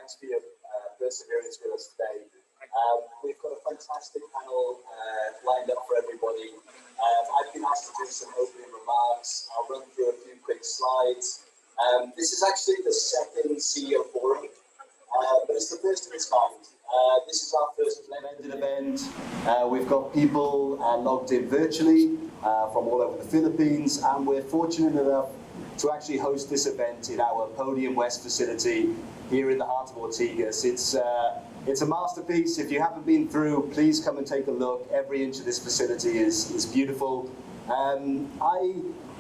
thanks for your perseverance with us today. We've got a fantastic panel lined up for everybody. I've been asked to do some opening remarks. I'll run through a few quick slides. This is actually the second CEO Forum, but it's the first of its kind. This is our first blended event. We've got people logged in virtually from all over the Philippines, and we're fortunate enough to actually host this event in our Podium West facility here in the heart of Ortigas. It's a masterpiece. If you haven't been through, please come and take a look. Every inch of this facility is beautiful.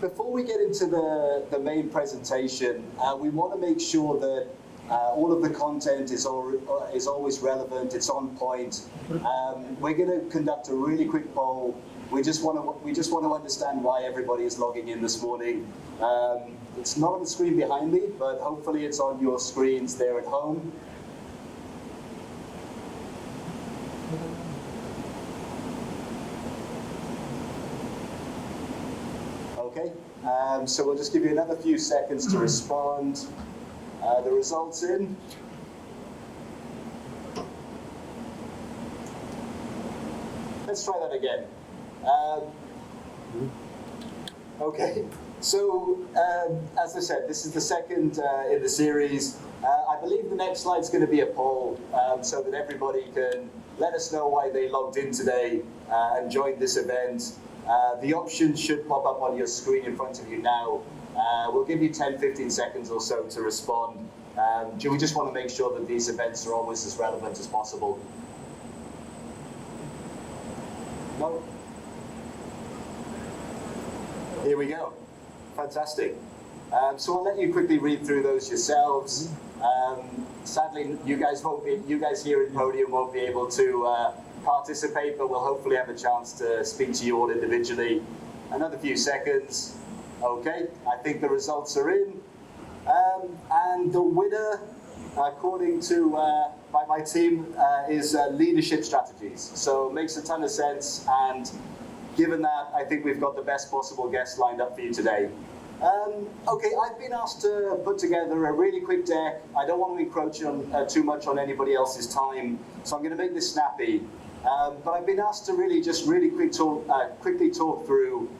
Before we get into the main presentation, we want to make sure that all of the content is always relevant, it's on point. We're going to conduct a really quick poll. We just want to understand why everybody is logging in this morning. It's not on the screen behind me, but hopefully it's on your screens there at home. Okay, so we'll just give you another few seconds to respond. The results in. Let's try that again. Okay, so as I said, this is the second in the series. I believe the next slide is going to be a poll, so that everybody can let us know why they logged in today and joined this event. The options should pop up on your screen in front of you now. We'll give you 10-15 seconds or so to respond. We just want to make sure that these events are always as relevant as possible. No? Here we go. Fantastic. So I'll let you quickly read through those yourselves. Sadly, you guys here in Podium won't be able to participate, but we'll hopefully have a chance to speak to you all individually. Another few seconds. Okay, I think the results are in. And the winner, according to by my team, is leadership strategies. So it makes a ton of sense. And given that, I think we've got the best possible guest lined up for you today. Okay, I've been asked to put together a really quick deck. I don't want to encroach on too much on anybody else's time, so I'm going to make this snappy. But I've been asked to really quickly talk through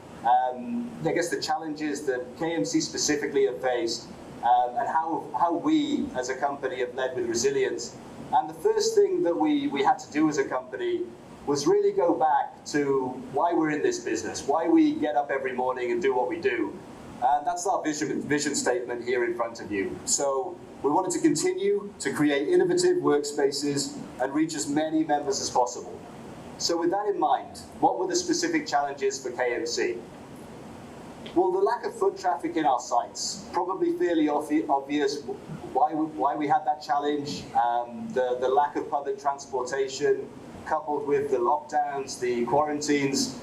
I guess the challenges that KMC specifically have faced, and how we as a company have led with resilience. And the first thing that we had to do as a company was really go back to why we're in this business, why we get up every morning and do what we do. And that's our vision statement here in front of you. So we wanted to continue to create innovative workspaces and reach as many members as possible. So with that in mind, what were the specific challenges for KMC? Well, the lack of foot traffic in our sites, probably fairly obvious why we had that challenge. The lack of public transportation, coupled with the lockdowns, the quarantines,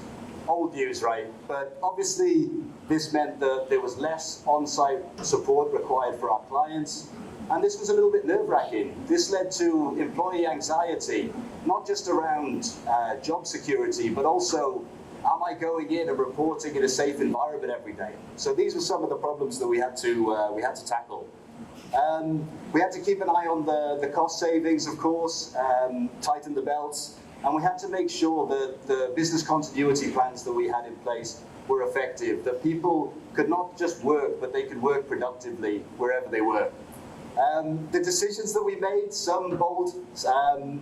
old news, right? But obviously, this meant that there was less on-site support required for our clients. And this was a little bit nerve-wracking. This led to employee anxiety, not just around job security, but also, am I going in and reporting in a safe environment every day? So these were some of the problems that we had to tackle. We had to keep an eye on the cost savings, of course, tighten the belts, and we had to make sure that the business continuity plans that we had in place were effective, that people could not just work, but they could work productively wherever they were. The decisions that we made, some bold,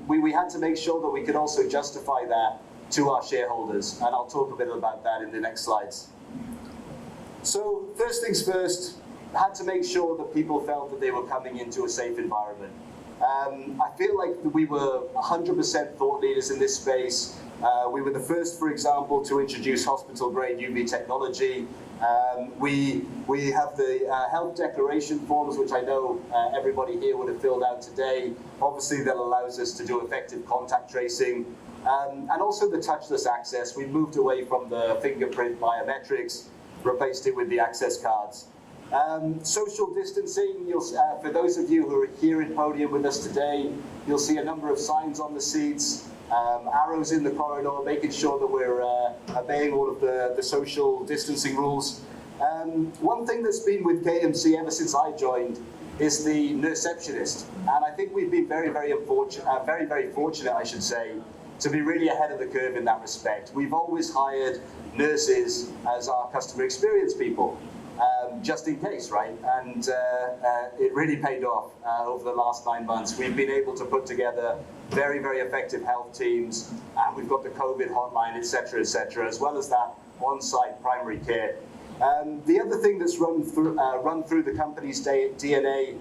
we had to make sure that we could also justify that to our shareholders, and I'll talk a bit about that in the next slides. So first things first, had to make sure that people felt that they were coming into a safe environment. I feel like we were 100% thought leaders in this space. We were the first, for example, to introduce hospital-grade UV technology. We have the health declaration forms, which I know everybody here would have filled out today. Obviously, that allows us to do effective contact tracing. And also the touchless access. We moved away from the fingerprint biometrics, replaced it with the access cards. Social distancing, for those of you who are here in Podium with us today, you'll see a number of signs on the seats, arrows in the corridor, making sure that we're obeying all of the social distancing rules. One thing that's been with KMC ever since I joined is the nurseceptionist, and I think we've been very, very fortunate, I should say, to be really ahead of the curve in that respect. We've always hired nurses as our customer experience people, just in case, right? And it really paid off over the last 9 months. We've been able to put together very, very effective health teams, and we've got the COVID hotline, et cetera, as well as that on-site primary care. The other thing that's run through the company's DNA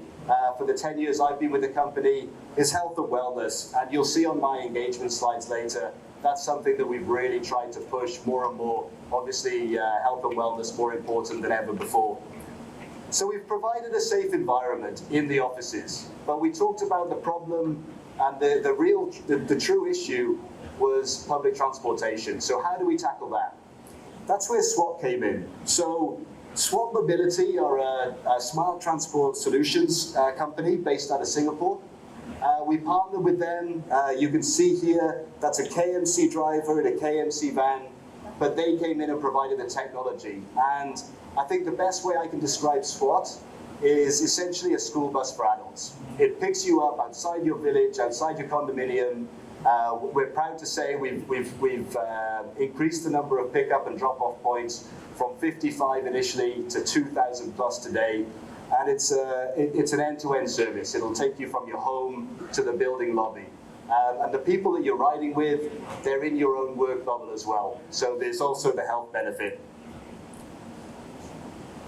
for the 10 years I've been with the company is health and wellness. And you'll see on my engagement slides later, that's something that we've really tried to push more and more. Obviously, health and wellness more important than ever before. So we've provided a safe environment in the offices, but we talked about the problem, and the true issue was public transportation. So how do we tackle that? That's where SWAT came in. So SWAT Mobility are a smart transport solutions company based out of Singapore. We partnered with them. You can see here, that's a KMC driver in a KMC van, but they came in and provided the technology. And I think the best way I can describe SWAT is essentially a school bus for adults. It picks you up outside your village, outside your condominium. We're proud to say we've increased the number of pickup and drop-off points from 55 initially to 2,000 plus today. And it's an end-to-end service. It'll take you from your home to the building lobby. And the people that you're riding with, they're in your own work bubble as well. So there's also the health benefit.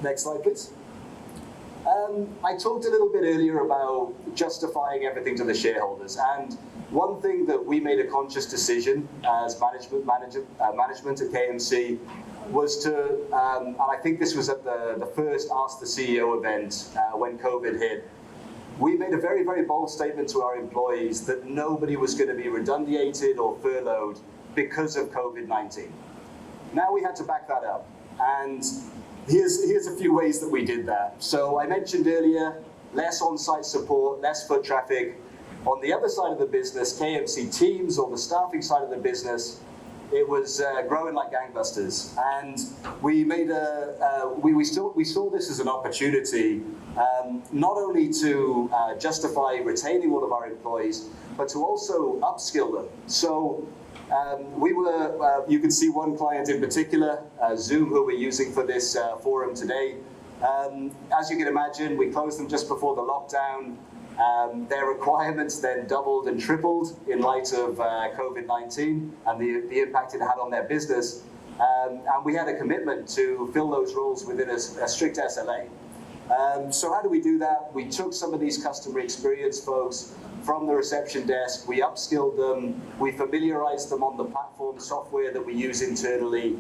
Next slide, please. I talked a little bit earlier about justifying everything to the shareholders. And one thing that we made a conscious decision as management at KMC was to, and I think this was at the first Ask the CEO event when COVID hit, we made a very, very bold statement to our employees that nobody was going to be redundated or furloughed because of COVID-19. Now we had to back that up. And here's a few ways that we did that. So I mentioned earlier, less on-site support, less foot traffic. On the other side of the business, KMC Teams, or the staffing side of the business, it was growing like gangbusters. And we made we saw this as an opportunity, not only to justify retaining all of our employees, but to also upskill them. So you can see one client in particular, Zoom, who we're using for this forum today. As you can imagine, we closed them just before the lockdown. Their requirements then doubled and tripled in light of COVID-19 and the impact it had on their business. And we had a commitment to fill those roles within a strict SLA. So how do we do that? We took some of these customer experience folks from the reception desk, we upskilled them, we familiarized them on the platform software that we use internally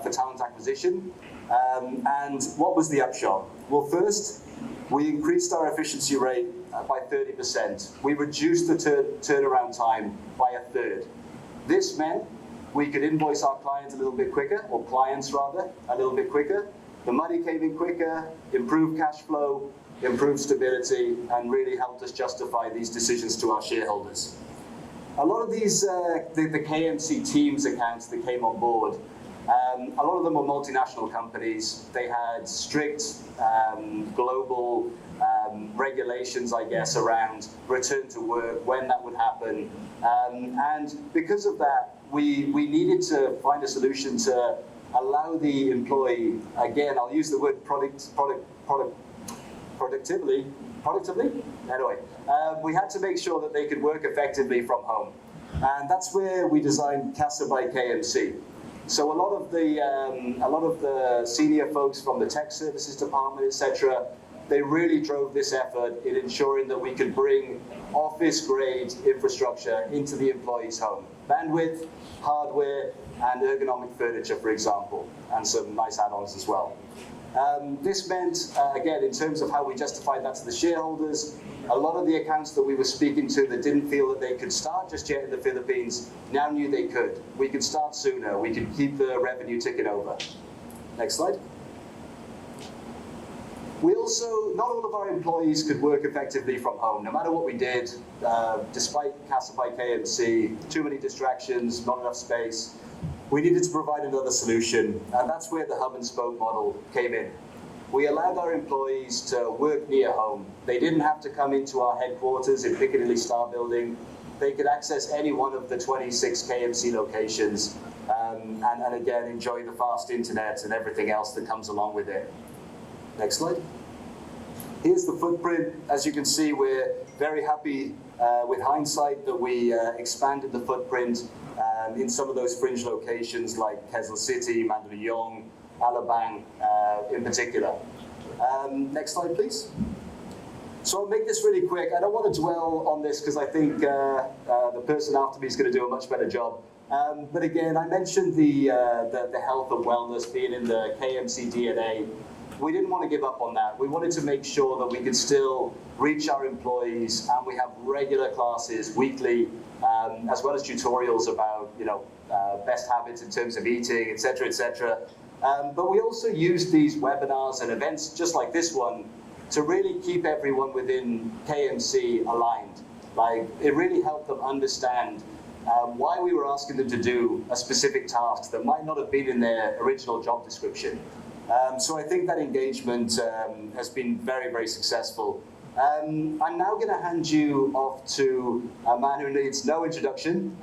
for talent acquisition. And what was the upshot? Well, first, we increased our efficiency rate by 30%. We reduced the turnaround time by a third. This meant we could invoice our clients a little bit quicker, or clients rather, a little bit quicker. The money came in quicker, improved cash flow, improved stability, and really helped us justify these decisions to our shareholders. A lot of these, the KMC Teams accounts that came on board, a lot of them were multinational companies. They had strict global regulations, I guess, around return to work, when that would happen. And because of that, we needed to find a solution to allow the employee, again, I'll use the word productively. Anyway, we had to make sure that they could work effectively from home. And that's where we designed Casa by KMC. So a lot of the senior folks from the tech services department, etc., they really drove this effort in ensuring that we could bring office-grade infrastructure into the employee's home. Bandwidth, hardware, and ergonomic furniture, for example, and some nice add-ons as well. This meant, again, in terms of how we justified that to the shareholders, a lot of the accounts that we were speaking to that didn't feel that they could start just yet in the Philippines now knew they could. We could start sooner. We could keep the revenue ticking over. Next slide. We also, not all of our employees could work effectively from home, no matter what we did, despite Casa by KMC, too many distractions, not enough space. We needed to provide another solution, and that's where the hub and spoke model came in. we allowed our employees to work near home. They didn't have to come into our headquarters in Piccadilly Star Building. They could access any one of the 26 KMC locations and again, enjoy the fast internet and everything else that comes along with it. Next slide. Here's the footprint. As you can see, we're very happy with hindsight that we expanded the footprint in some of those fringe locations like Kessel City, Mandaluyong, Alabang in particular. Next slide, please. So I'll make this really quick. I don't want to dwell on this because I think the person after me is going to do a much better job. But again, I mentioned the health and wellness being in the KMC DNA. We didn't want to give up on that. We wanted to make sure that we could still reach our employees, and we have regular classes weekly, as well as tutorials about best habits in terms of eating, et cetera, but we also use these webinars and events just like this one to really keep everyone within KMC aligned. Like, it really helped them understand why we were asking them to do a specific task that might not have been in their original job description. So I think that engagement has been very, very successful. I'm now going to hand you off to a man who needs no introduction.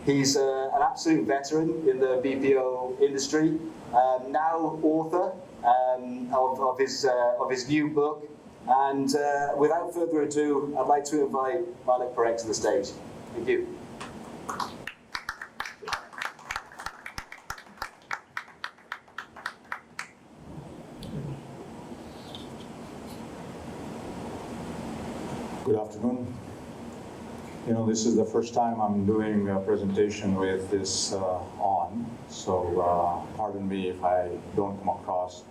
He's an absolute veteran in the BPO industry, now author of his new book. And without further ado, I'd like to invite Maulik Parekh to the stage. Thank you. Good afternoon. This is the first time I'm doing a presentation with this on, so pardon me if I don't come across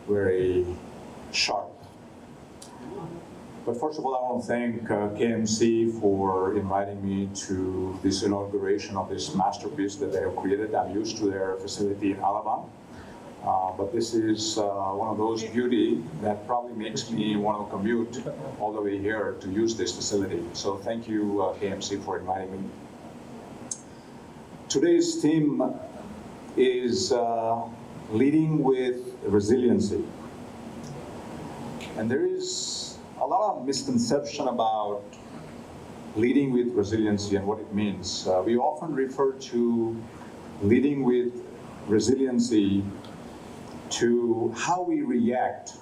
very sharp. But first of all, I want to thank KMC for inviting me to this inauguration of this masterpiece that they have created. I'm used to their facility in Alabang. But this is one of those beauty that probably makes me want to commute all the way here to use this facility. So thank you, KMC, for inviting me. Today's theme is leading with resiliency. And there is a lot of misconception about leading with resiliency and what it means. We often refer to leading with resiliency to how we react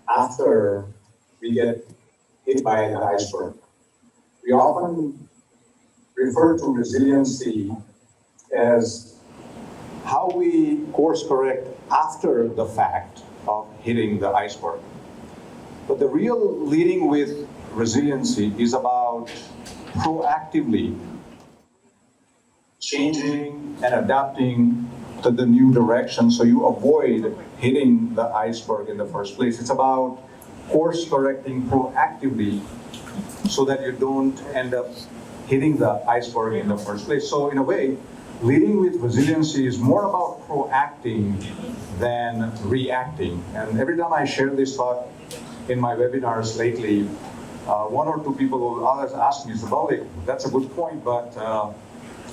after we get hit by an iceberg. We often refer to resiliency as how we course correct after the fact of hitting the iceberg. But the real leading with resiliency is about proactively changing and adapting to the new direction so you avoid hitting the iceberg in the first place. It's about course correcting proactively so that you don't end up hitting the iceberg in the first place. So in a way, leading with resiliency is more about proacting than reacting. And every time I share this thought in my webinars lately, one or two people will always ask me, Maulik, that's a good point, but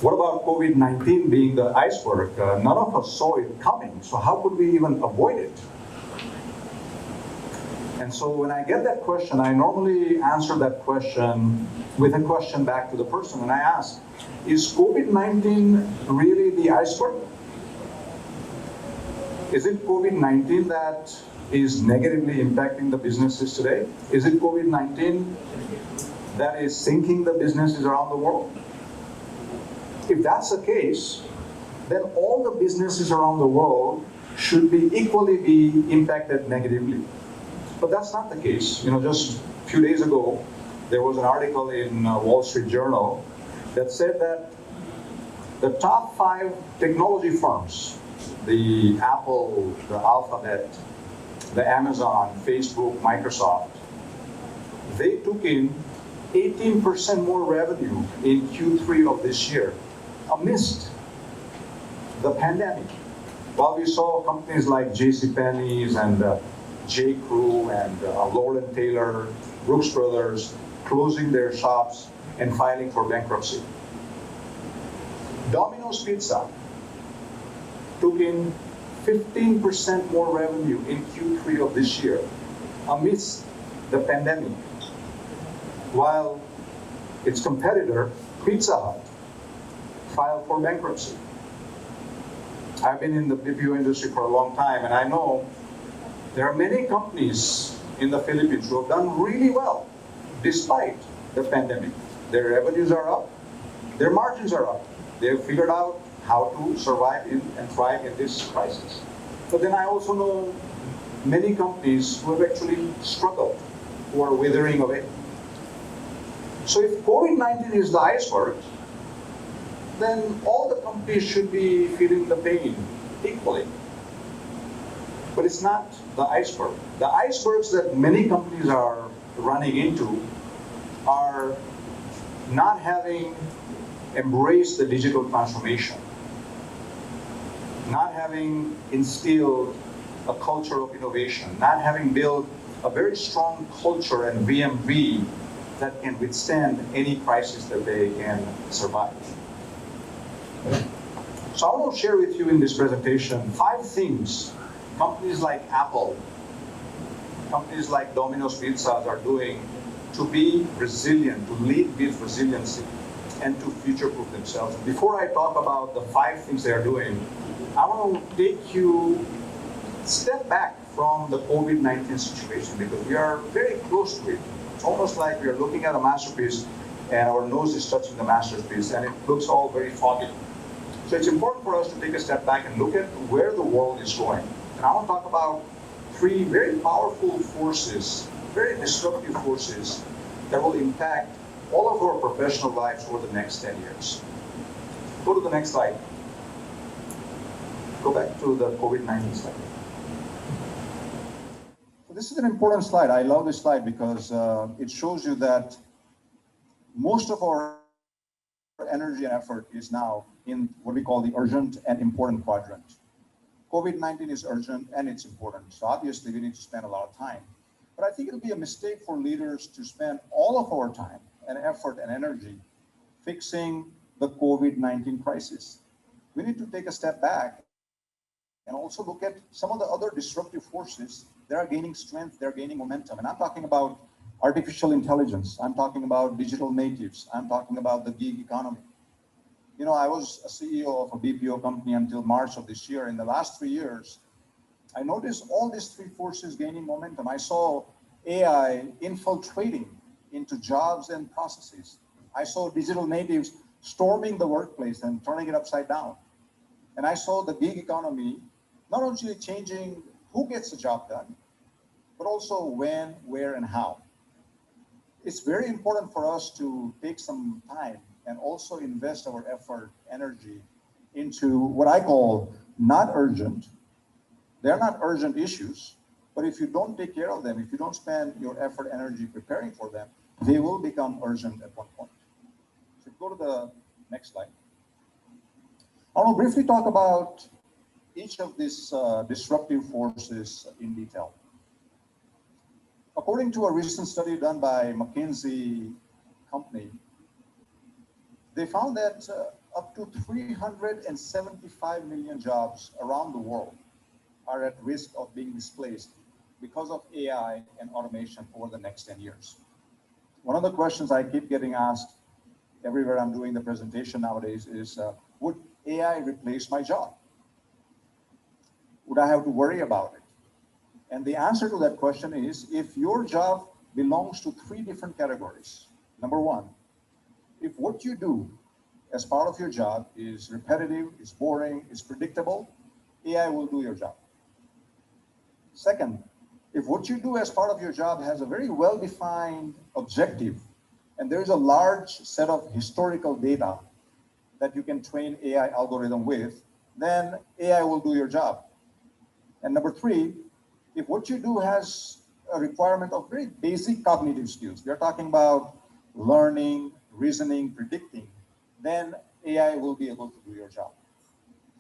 what about COVID-19 being the iceberg? None of us saw it coming, so how could we even avoid it? And so when I get that question, I normally answer that question with a question back to the person, and I ask, is COVID-19 really the iceberg? Is it COVID-19 that is negatively impacting the businesses today? Is it COVID-19 that is sinking the businesses around the world? If that's the case, then all the businesses around the world should be equally impacted negatively. But that's not the case. Just a few days ago, there was an article in Wall Street Journal that said that the top 5 technology firms, the Apple, the Alphabet, the Amazon, Facebook, Microsoft, they took in 18% more revenue in Q3 of this year amidst the pandemic. While we saw companies like JCPenney's and J.Crew and Lord & Taylor, Brooks Brothers closing their shops and filing for bankruptcy. Domino's Pizza took in 15% more revenue in Q3 of this year amidst the pandemic, while its competitor, Pizza Hut, filed for bankruptcy. I've been in the BPO industry for a long time, and I know there are many companies in the Philippines who have done really well despite the pandemic. Their revenues are up, their margins are up. They've figured out how to survive and thrive in this crisis. But then I also know many companies who have actually struggled, who are withering away. So if COVID-19 is the iceberg, then all the companies should be feeling the pain equally. But it's not the iceberg. The icebergs that many companies are running into are not having embraced the digital transformation, not having instilled a culture of innovation, not having built a very strong culture and VMV that can withstand any crisis that they can survive. So I want to share with you in this presentation 5 things companies like Apple, companies like Domino's Pizzas are doing to be resilient, to lead with resiliency, and to future-proof themselves. Before I talk about the 5 things they are doing, I want to take you step back from the COVID-19 situation because we are very close to it. It's almost like we are looking at a masterpiece and our nose is touching the masterpiece and it looks all very foggy. So it's important for us to take a step back and look at where the world is going. And I want to talk about 3 very powerful forces, very disruptive forces that will impact all of our professional lives over the next 10 years. Go to the next slide. Go back to the COVID-19 slide. So this is an important slide. I love this slide because it shows you that most of our energy and effort is now in what we call the urgent and important quadrant. COVID-19 is urgent and it's important. So obviously we need to spend a lot of time. But I think it'll be a mistake for leaders to spend all of our time and effort and energy fixing the COVID-19 crisis. We need to take a step back and also look at some of the other disruptive forces that are gaining strength, they're gaining momentum. And I'm talking about artificial intelligence. I'm talking about digital natives. I'm talking about the gig economy. You know, I was a CEO of a BPO company until March of this year. In the last 3 years, I noticed all these 3 forces gaining momentum. I saw AI infiltrating into jobs and processes. I saw digital natives storming the workplace and turning it upside down. And I saw the gig economy not only changing who gets the job done, but also when, where, and how. It's very important for us to take some time and also invest our effort, energy into what I call not urgent. They're not urgent issues, but if you don't take care of them, if you don't spend your effort, energy preparing for them, they will become urgent at one point. So go to the next slide. I want to briefly talk about each of these disruptive forces in detail. According to a recent study done by McKinsey company, they found that up to 375 million jobs around the world are at risk of being displaced because of AI and automation over the next 10 years. One of the questions I keep getting asked everywhere I'm doing the presentation nowadays is, would AI replace my job? Would I have to worry about it? And the answer to that question is, if your job belongs to 3 different categories. Number 1, if what you do as part of your job is repetitive, is boring, is predictable, AI will do your job. Second, if what you do as part of your job has a very well-defined objective, and there's a large set of historical data that you can train AI algorithm with, then AI will do your job. And number 3, if what you do has a requirement of very basic cognitive skills, we are talking about learning, reasoning, predicting, then AI will be able to do your job.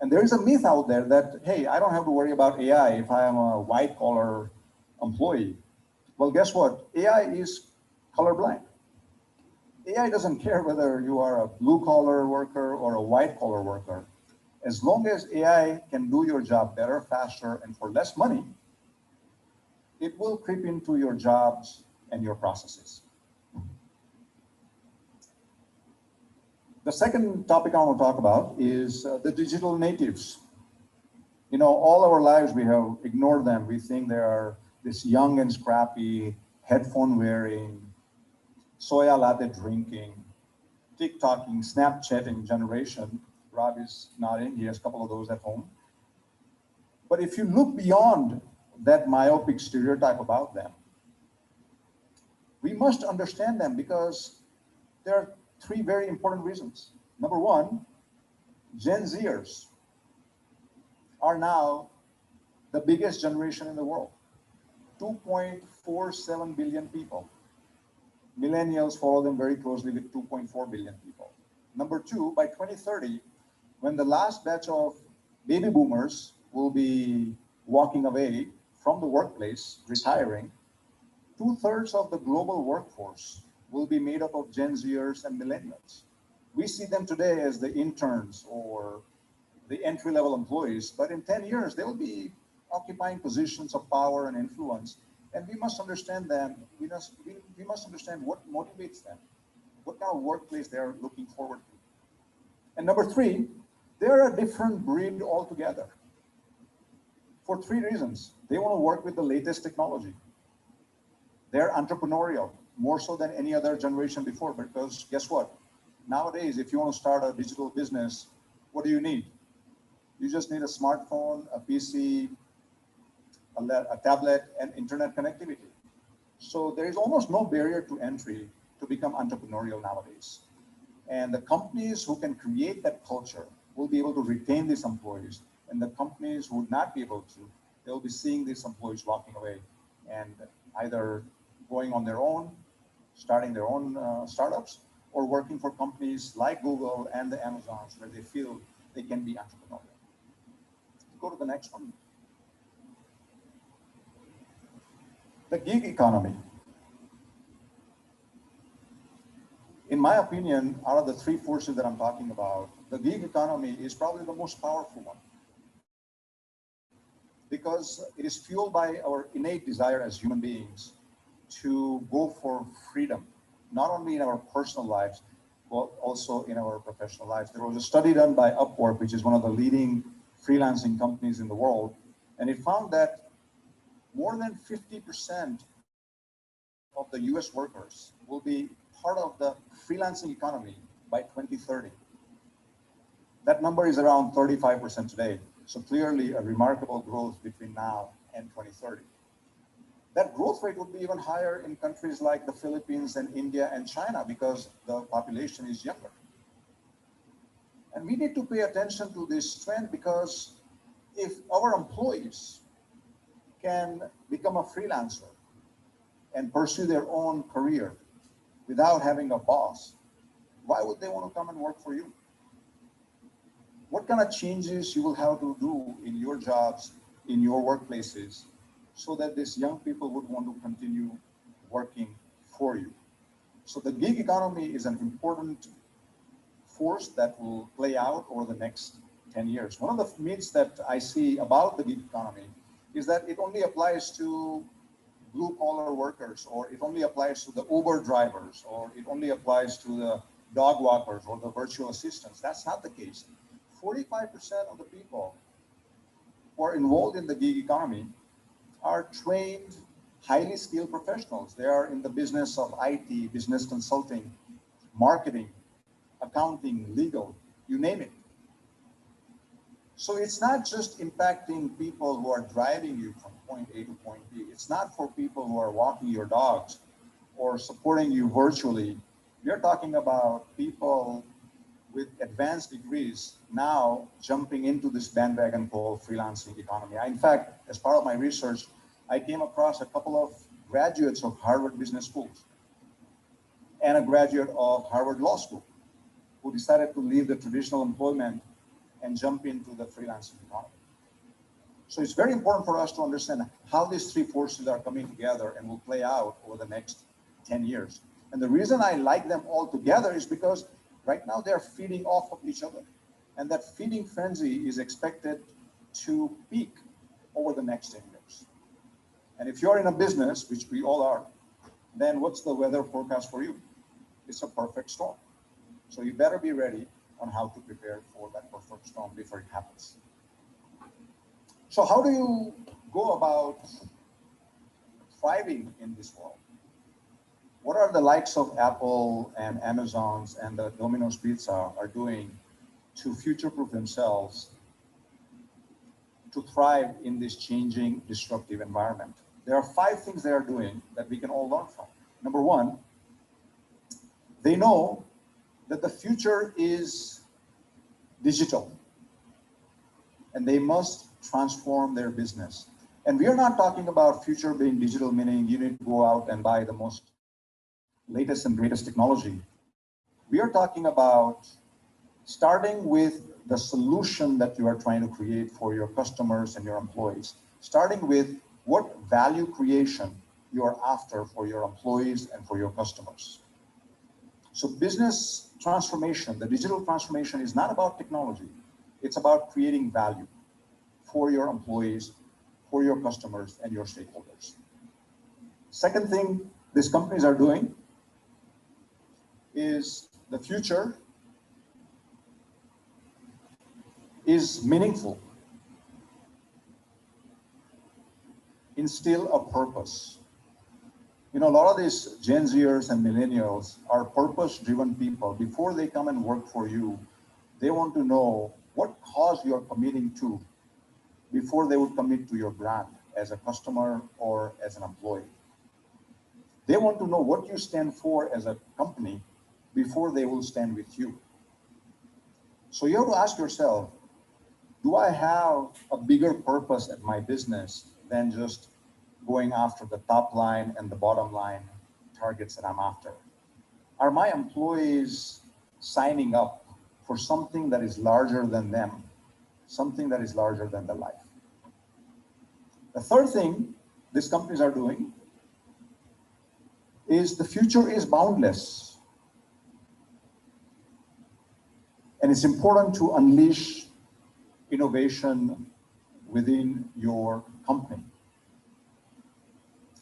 And there is a myth out there that, hey, I don't have to worry about AI if I am a white-collar employee. Well, guess what? AI is colorblind. AI doesn't care whether you are a blue-collar worker or a white-collar worker. As long as AI can do your job better, faster, and for less money, it will creep into your jobs and your processes. The second topic I want to talk about is the digital natives. You know, all our lives we have ignored them. We think they are this young and scrappy, headphone wearing, soya latte drinking, TikToking, Snapchatting generation. Rob is nodding, he has a couple of those at home. But if you look beyond that myopic stereotype about them, we must understand them because there are three very important reasons. Number one, Gen Zers are now the biggest generation in the world. 2.47 billion people. Millennials follow them very closely with 2.4 billion people. Number two, by 2030, when the last batch of baby boomers will be walking away from the workplace, retiring, 2/3 of the global workforce will be made up of Gen Zers and millennials. We see them today as the interns or the entry-level employees, but in 10 years, they will be occupying positions of power and influence. And we must understand them. We must understand what motivates them, what kind of workplace they are looking forward to. And number three, they're a different breed altogether. For three reasons. They want to work with the latest technology. They're entrepreneurial, more so than any other generation before, because guess what? Nowadays, if you want to start a digital business, what do you need? You just need a smartphone, a PC, a tablet, and internet connectivity. So there is almost no barrier to entry to become entrepreneurial nowadays. And the companies who can create that culture will be able to retain these employees. And the companies who would not be able to, they'll be seeing these employees walking away and either going on their own, starting their own startups, or working for companies like Google and the Amazons where they feel they can be entrepreneurial. Go to the next one. The gig economy. In my opinion, out of the three forces that I'm talking about, the gig economy is probably the most powerful one because it is fueled by our innate desire as human beings to go for freedom, not only in our personal lives, but also in our professional lives. There was a study done by Upwork, which is one of the leading freelancing companies in the world, and it found that more than 50% of the US workers will be part of the freelancing economy by 2030. That number is around 35% today. So clearly a remarkable growth between now and 2030. That growth rate would be even higher in countries like the Philippines and India and China because the population is younger. And we need to pay attention to this trend because if our employees can become a freelancer and pursue their own career without having a boss, why would they want to come and work for you? What kind of changes you will have to do in your jobs, in your workplaces, so that these young people would want to continue working for you? So the gig economy is an important force that will play out over the next 10 years. One of the myths that I see about the gig economy is that it only applies to blue-collar workers, or it only applies to the Uber drivers, or it only applies to the dog walkers or the virtual assistants. That's not the case. 45% of the people who are involved in the gig economy are trained, highly skilled professionals. They are in the business of IT, business consulting, marketing, accounting, legal, you name it. So it's not just impacting people who are driving you from point A to point B. It's not for people who are walking your dogs or supporting you virtually. We're talking about people with advanced degrees now jumping into this bandwagon called freelancing economy. In fact, as part of my research, I came across a couple of graduates of Harvard Business Schools and a graduate of Harvard Law School who decided to leave the traditional employment and jump into the freelancing economy. So it's very important for us to understand how these three forces are coming together and will play out over the next 10 years. And the reason I like them all together is because right now they're feeding off of each other. And that feeding frenzy is expected to peak over the next 10 years. And if you're in a business, which we all are, then what's the weather forecast for you? It's a perfect storm. So you better be ready on how to prepare for that perfect storm before it happens. So how do you go about thriving in this world? What are the likes of Apple and Amazon's and the Domino's Pizza are doing to future-proof themselves to thrive in this changing, disruptive environment? There are 5 things they are doing that we can all learn from. Number 1, they know that the future is digital and they must transform their business. And we are not talking about future being digital, meaning you need to go out and buy the most latest and greatest technology. We are talking about starting with the solution that you are trying to create for your customers and your employees, starting with what value creation you are after for your employees and for your customers. So business transformation, the digital transformation is not about technology. It's about creating value for your employees, for your customers, and your stakeholders. Second thing these companies are doing is the future is meaningful. Instill a purpose. You know, a lot of these Gen Zers and millennials are purpose-driven people. Before they come and work for you, they want to know what cause you are committing to before they would commit to your brand as a customer or as an employee. They want to know what you stand for as a company before they will stand with you. So you have to ask yourself, do I have a bigger purpose at my business than just going after the top line and the bottom line targets that I'm after? Are my employees signing up for something that is larger than them, something that is larger than their life? The third thing these companies are doing is the future is boundless. And it's important to unleash innovation within your company.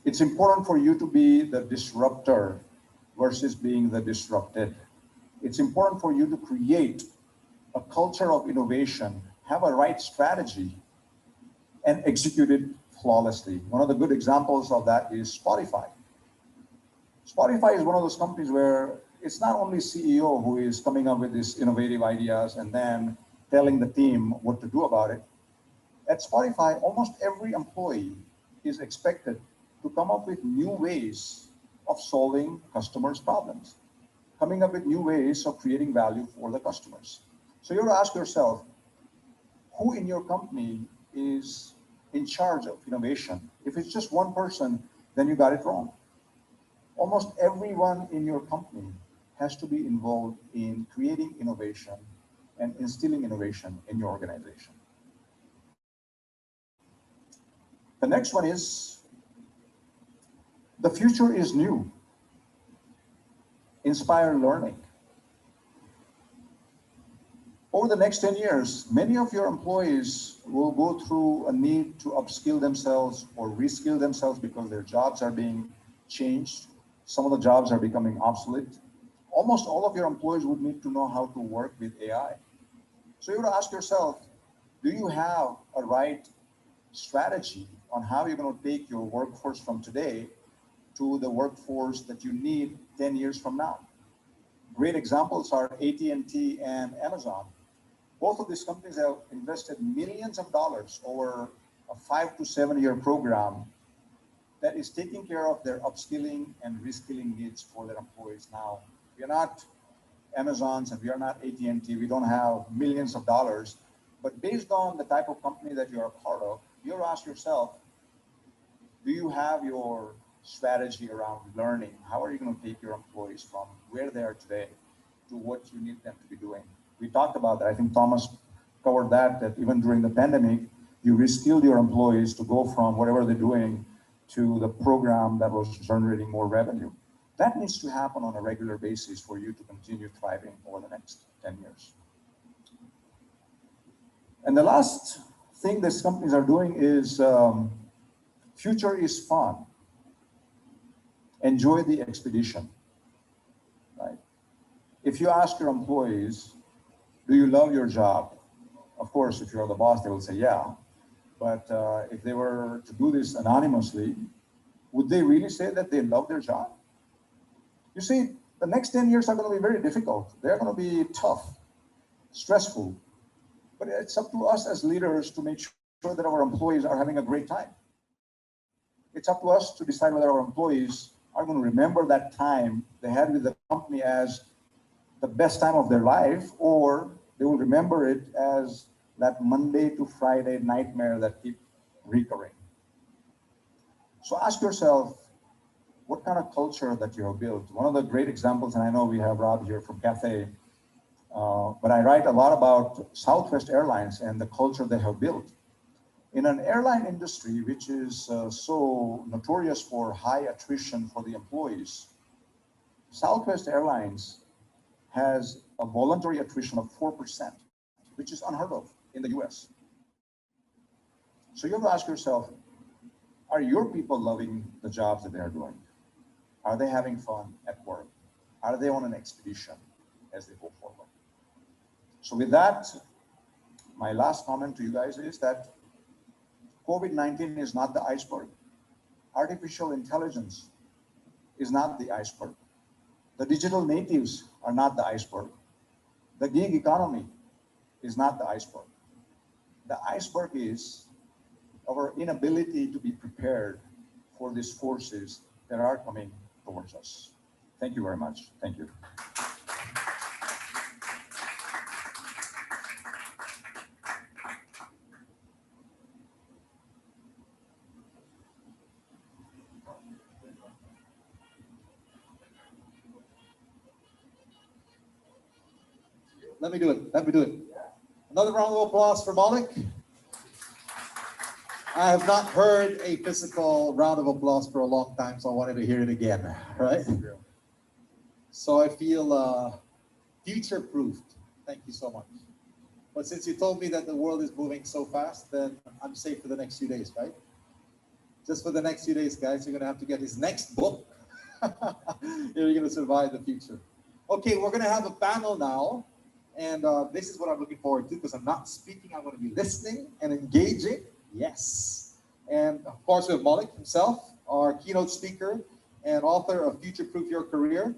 It's important for you to be the disruptor versus being the disrupted. It's important for you to create a culture of innovation, have a right strategy, and execute it flawlessly. One of the good examples of that is Spotify. Spotify is one of those companies where it's not only CEO who is coming up with these innovative ideas and then telling the team what to do about it. At Spotify, almost every employee is expected to come up with new ways of solving customers' problems, coming up with new ways of creating value for the customers. So you have to ask yourself, who in your company is in charge of innovation? If it's just one person, then you got it wrong. Almost everyone in your company has to be involved in creating innovation and instilling innovation in your organization. The next one is, the future is new. Inspire learning. Over the next 10 years, many of your employees will go through a need to upskill themselves or reskill themselves because their jobs are being changed. Some of the jobs are becoming obsolete. Almost all of your employees would need to know how to work with AI. So you have to ask yourself, do you have a right strategy on how you're going to take your workforce from today to the workforce that you need 10 years from now? Great examples are AT&T and Amazon. Both of these companies have invested millions of dollars over a 5 to 7 year program that is taking care of their upskilling and reskilling needs for their employees now. We are not Amazon's and we are not AT&T. We don't have millions of dollars, but based on the type of company that you are a part of, you have to ask yourself, do you have your strategy around learning? How are you going to take your employees from where they are today to what you need them to be doing? We talked about that. I think Thomas covered that even during the pandemic, you reskilled your employees to go from whatever they're doing to the program that was generating more revenue. That needs to happen on a regular basis for you to continue thriving over the next 10 years. And the last thing these companies are doing is future is fun. Enjoy the expedition, right? If you ask your employees, do you love your job? Of course, if you're the boss, they will say, yeah. But if they were to do this anonymously, would they really say that they love their job? You see, the next 10 years are going to be very difficult. They're going to be tough, stressful. But it's up to us as leaders to make sure that our employees are having a great time. It's up to us to decide whether our employees are going to remember that time they had with the company as the best time of their life, or they will remember it as that Monday to Friday nightmare that keeps recurring. So ask yourself, what kind of culture that you have built? One of the great examples, and I know we have Rob here from Cathay, but I write a lot about Southwest Airlines and the culture they have built. In an airline industry, which is so notorious for high attrition for the employees, Southwest Airlines has a voluntary attrition of 4%, which is unheard of in the US. So you have to ask yourself, are your people loving the jobs that they're doing? Are they having fun at work? Are they on an expedition as they go forward? So with that, my last comment to you guys is that COVID-19 is not the iceberg. Artificial intelligence is not the iceberg. The digital natives are not the iceberg. The gig economy is not the iceberg. The iceberg is our inability to be prepared for these forces that are coming towards us. Thank you very much. Thank you. Let me do it. Let me do it. Another round of applause for Maulik. I have not heard a physical round of applause for a long time, so I wanted to hear it again, right? So I feel future-proofed. Thank you so much. But since you told me that the world is moving so fast, then I'm safe for the next few days, right? Just for the next few days, guys, you're going to have to get his next book. You're going to survive the future. Okay, we're going to have a panel now. And this is what I'm looking forward to, because I'm not speaking, I'm going to be listening and engaging. Yes. And of course, we have Maulik himself, our keynote speaker and author of Future Proof Your Career.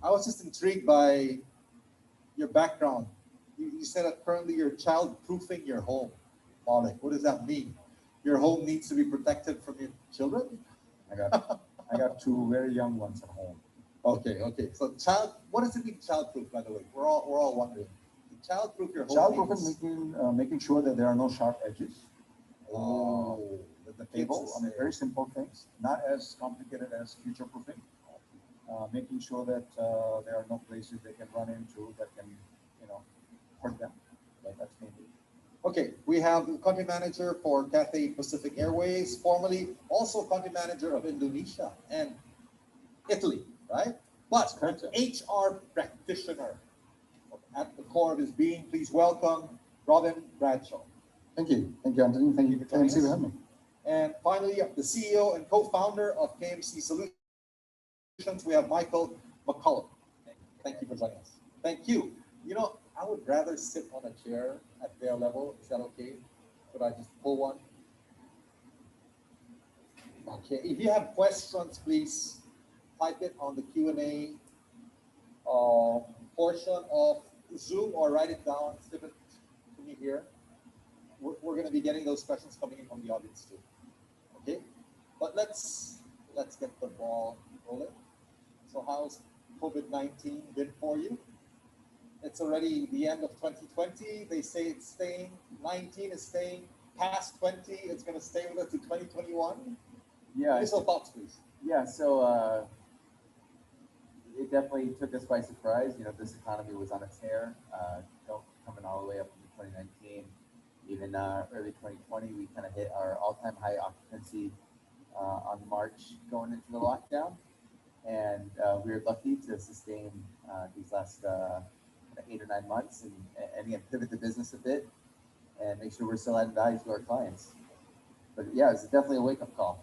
I was just intrigued by your background. You said that currently you're child-proofing your home. Maulik, what does that mean? Your home needs to be protected from your children? I got two very young ones at home. Okay. So what does it mean, child-proof, by the way? We're all wondering. Child-proof your home. Child-proof is making sure that there are no sharp edges. The table, very simple things, not as complicated as future-proofing. Making sure that there are no places they can run into that can, hurt them. That's mainly. Okay, we have the country manager for Cathay Pacific Airways, formerly also country manager of Indonesia and Italy, right? But an HR practitioner at the core of his being. Please welcome Robin Bradshaw. Thank you, Anthony. Thank you for KMC for having me. And finally, the CEO and co-founder of KMC Solutions, we have Michael McCullough. Thank you for joining us. Thank you. I would rather sit on a chair at their level. Is that okay? Could I just pull one? Okay. If you have questions, please type it on the Q&A portion of Zoom or write it down, slip it to me here. We're going to be getting those questions coming in from the audience too. Okay, but let's get the ball rolling. So how's COVID-19 been for you? It's already the end of 2020. They say it's staying. 19 is staying. Past 20, it's going to stay with us to 2021. Yeah. Initial thoughts, please. Yeah. So it definitely took us by surprise. This economy was on a tear, coming all the way up into 2019. Even early 2020, we kind of hit our all-time high occupancy on March going into the lockdown. And we were lucky to sustain these last 8 or 9 months and again, pivot the business a bit. and make sure we're still adding value to our clients. But yeah, it's definitely a wake-up call.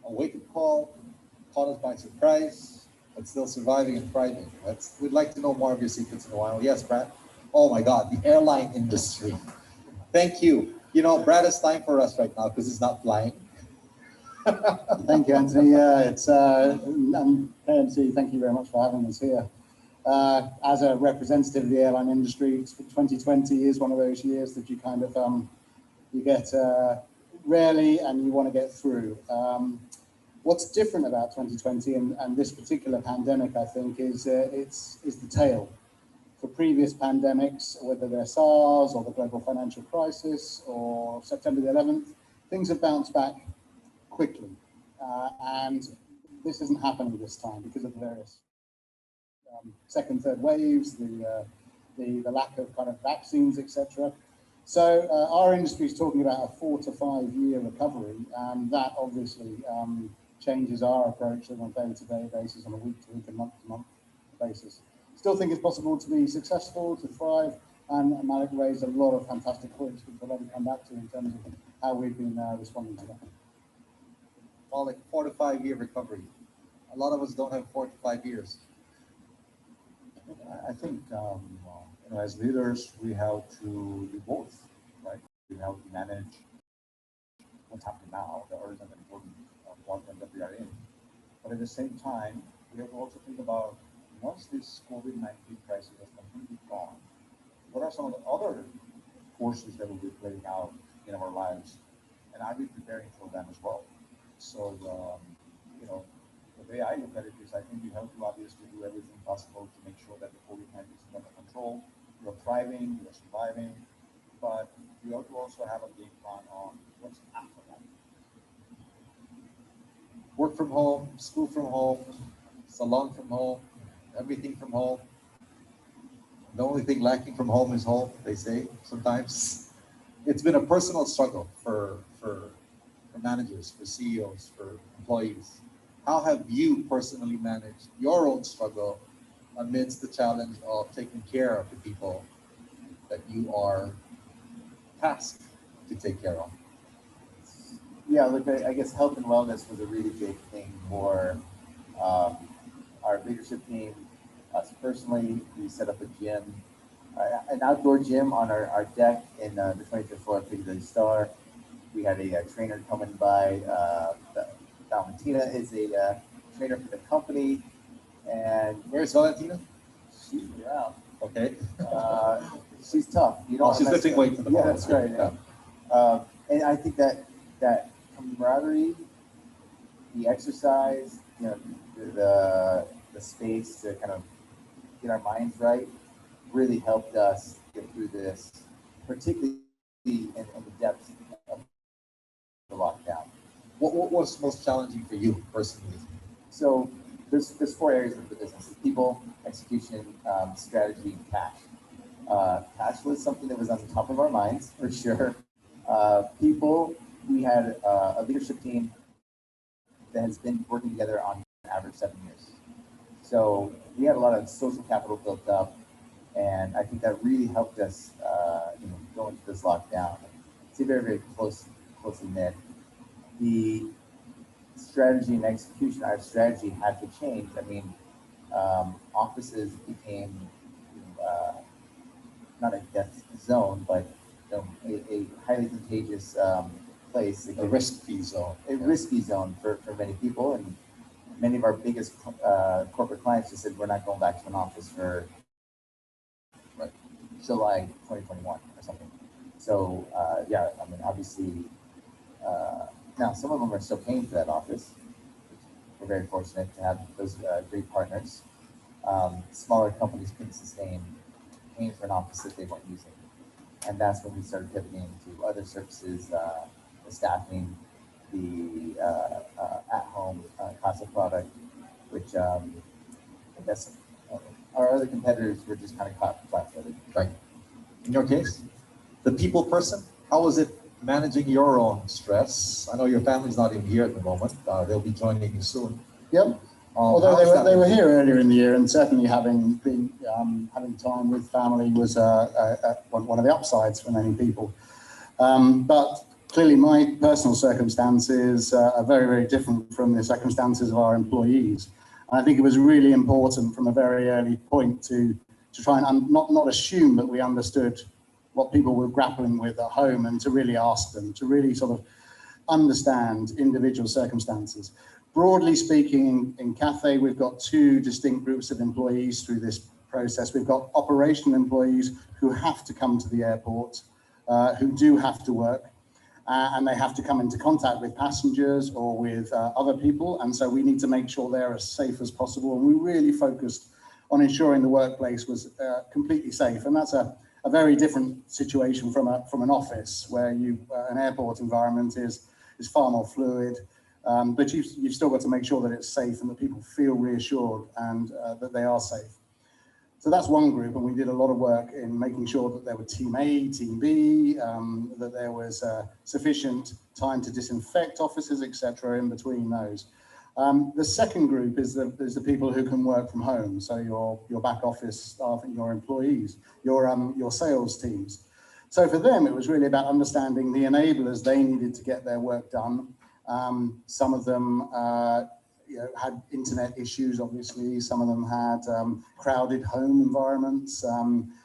A wake-up call, caught us by surprise, but still surviving and thriving. We'd like to know more of your secrets in a while. Yes, Brad? Oh my God, the airline industry. Thank you. You know, Brad, it's time for us right now because he's not flying. Thank you, Anthony. It's KMC, thank you very much for having us here. As a representative of the airline industry, 2020 is one of those years that you kind of, you get rarely and you want to get through. What's different about 2020 and this particular pandemic, I think, is the tail. For previous pandemics, whether they're SARS or the global financial crisis or September the 11th, things have bounced back quickly. And this isn't happening this time because of the various second, third waves, the lack of kind of vaccines, etc. So our industry is talking about a 4 to 5 year recovery, and that obviously changes our approach on a day-to-day basis, on a week-to-week and month-to-month basis. Still think it's possible to be successful, to thrive, and Maulik raised a lot of fantastic points, which we'll let me come back to in terms of how we've been responding to that. Maulik, 4 to 5 year recovery. A lot of us don't have 4 to 5 years. I think as leaders, we have to do both, right? We have to manage what's happening now, the urgent and important quadrant that we are in. But at the same time, we have to also think about once this COVID-19 crisis is completely gone, what are some of the other forces that will be playing out in our lives? And are we preparing for them as well? So, the way I look at it is I think we have to obviously do everything possible to make sure that the COVID-19 is under control. We're thriving, we're surviving, but we have to also have a game plan on what's after that. Work from home, school from home, salon from home, everything from home. The only thing lacking from home is home, they say sometimes. It's been a personal struggle for managers, for CEOs, for employees. How have you personally managed your own struggle amidst the challenge of taking care of the people that you are tasked to take care of? Yeah, look, I guess health and wellness was a really big thing for our leadership team. Us personally, we set up a gym, an outdoor gym on our deck in the 25th floor of Pangilinan Star. We had a trainer coming by. Valentina is a trainer for the company. And where's Valentina? She's around. Okay. She's tough. You know, she's lifting weights at the moment. Yeah, that's right. Yeah. And I think that camaraderie, the exercise, the space to kind of get our minds right, really helped us get through this, particularly in the depths of the lockdown. What was most challenging for you personally? So there's 4 areas of the business: people, execution, strategy, and cash. Cash was something that was on the top of our minds for sure. People, we had a leadership team that has been working together on average 7 years. So we had a lot of social capital built up, and I think that really helped us, go into this lockdown. It's very, very closely knit. The strategy and execution, our strategy had to change. I mean, offices became not a death zone, but a highly contagious place. A risky zone. A risky zone for many people. And many of our biggest corporate clients just said, we're not going back to an office for July 2021 or something. So, obviously, now some of them are still paying for that office. We're very fortunate to have those great partners. Smaller companies couldn't sustain paying for an office that they weren't using. And that's when we started pivoting to other services, the staffing, the at-home CASA product, which I guess our other competitors were just kind of caught flat-footed. Right. In your case, the people person, how was it managing your own stress? I know your family's not even here at the moment. They'll be joining you soon. Yep. Although how's they were that? here earlier in the year, and certainly having time with family was one of the upsides for many people. But clearly, my personal circumstances are very, very different from the circumstances of our employees. And I think it was really important from a very early point to try and not assume that we understood what people were grappling with at home, and to really ask them, to really sort of understand individual circumstances. Broadly speaking, in Cathay, we've got two distinct groups of employees through this process. We've got operational employees who have to come to the airport, who do have to work, and they have to come into contact with passengers or with other people. And so we need to make sure they're as safe as possible. And we really focused on ensuring the workplace was completely safe. And that's a very different situation from an office, where an airport environment is far more fluid. But you've still got to make sure that it's safe and that people feel reassured and that they are safe. So that's one group, and we did a lot of work in making sure that there were Team A, Team B, that there was sufficient time to disinfect offices, etc. in between those. The second group is the people who can work from home. So your back office staff and your employees, your sales teams. So for them, it was really about understanding the enablers they needed to get their work done. Some of them had internet issues, obviously. Some of them had crowded home environments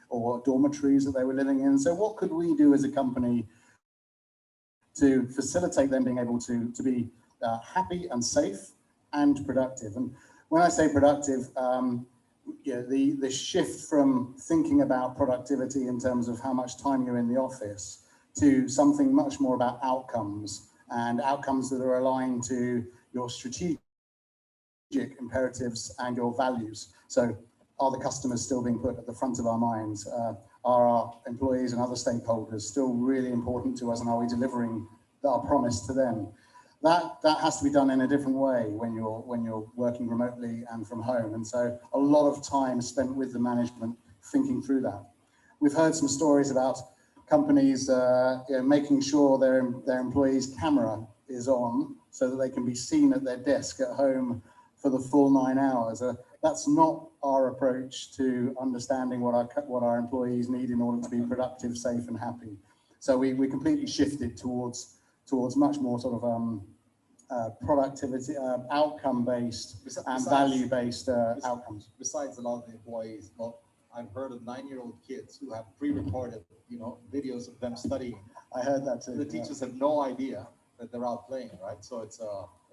or dormitories that they were living in. So what could we do as a company to facilitate them being able to be happy and safe and productive? And when I say productive, the shift from thinking about productivity in terms of how much time you're in the office to something much more about outcomes, and outcomes that are aligned to your strategic imperatives and your values. So are the customers still being put at the front of our minds? Are our employees and other stakeholders still really important to us, and are we delivering our promise to them? That has to be done in a different way when you're working remotely and from home. And so a lot of time spent with the management thinking through that. We've heard some stories about companies making sure their employees' camera is on so that they can be seen at their desk at home for the full 9 hours. That's not our approach to understanding what our employees need in order to be productive, safe, and happy. So we completely shifted towards much more sort of productivity, outcome-based and value-based outcomes. Besides a lot of the employees, well, I've heard of 9-year-old kids who have pre-recorded, videos of them studying. I heard that too. The teachers have no idea that they're out playing, right? So it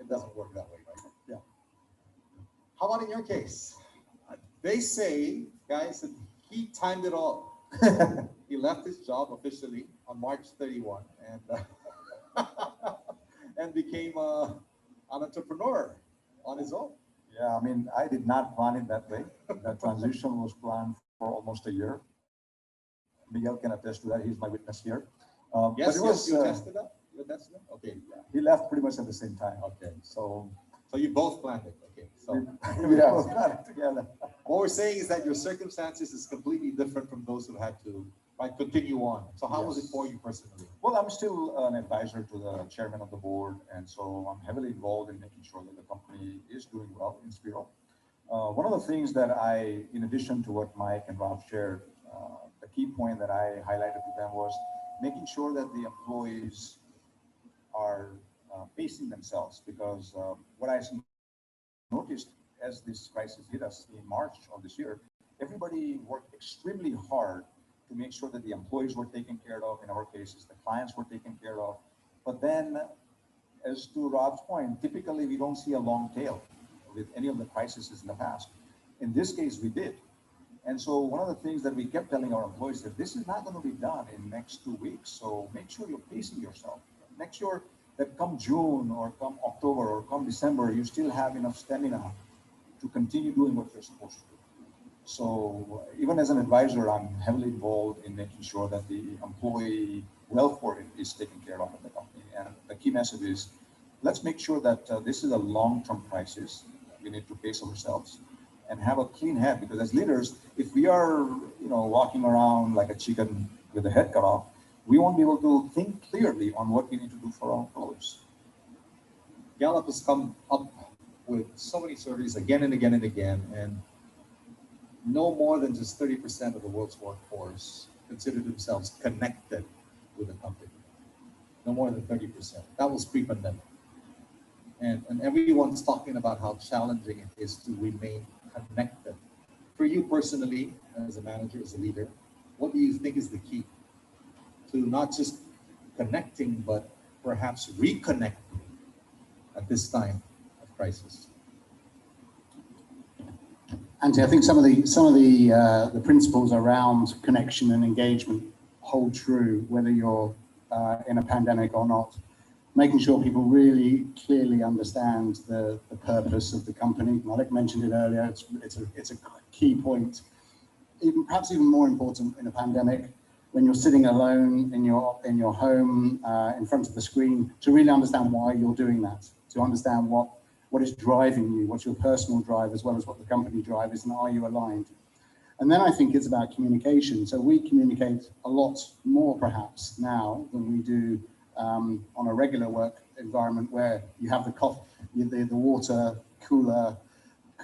doesn't work that way, right? Yeah. How about in your case? They say, guys, that he timed it all. He left his job officially on March 31 and became an entrepreneur on his own. Yeah, I mean, I did not plan it that way. The transition was planned for almost a year. Miguel can attest to that. He's my witness here. Yes, but it was, you tested that? You tested that? Okay. Yeah. He left pretty much at the same time. Okay. So you both planned it. Okay. So we both planned it together. what we're saying is that your circumstances is completely different from those who had to continue on. So how was it for you personally? Well, I'm still an advisor to the chairman of the board, and so I'm heavily involved in making sure that the company is doing well in Spiro. One of the things that in addition to what Mike and Rob shared, the key point that I highlighted to them was making sure that the employees are pacing themselves, because what I noticed as this crisis hit us in March of this year, everybody worked extremely hard to make sure that the employees were taken care of. In our cases, the clients were taken care of. But then, as to Rob's point, typically we don't see a long tail with any of the crises in the past. In this case, we did. And so one of the things that we kept telling our employees that this is not going to be done in the next 2 weeks. So make sure you're pacing yourself. Make sure that come June or come October or come December, you still have enough stamina to continue doing what you're supposed to do. So even as an advisor, I'm heavily involved in making sure that the employee welfare is taken care of in the company. And the key message is, let's make sure that this is a long-term crisis. We need to pace ourselves and have a clean head, because as leaders, if we are walking around like a chicken with the head cut off, we won't be able to think clearly on what we need to do for our employees. Gallup has come up with so many surveys again and again and again, and no more than just 30% of the world's workforce consider themselves connected with a company. No more than 30%. That was pre-pandemic. And everyone's talking about how challenging it is to remain connected. For you personally, as a manager, as a leader, what do you think is the key to not just connecting, but perhaps reconnecting at this time of crisis? Anthony, I think some of the principles around connection and engagement hold true whether you're in a pandemic or not. Making sure people really clearly understand the purpose of the company. Maulik mentioned it earlier. It's a key point. Perhaps even more important in a pandemic, when you're sitting alone in your home in front of the screen, to really understand why you're doing that, to understand what is driving you, what's your personal drive, as well as what the company drive is, and are you aligned? And then I think it's about communication. So we communicate a lot more perhaps now than we do on a regular work environment, where you have the water cooler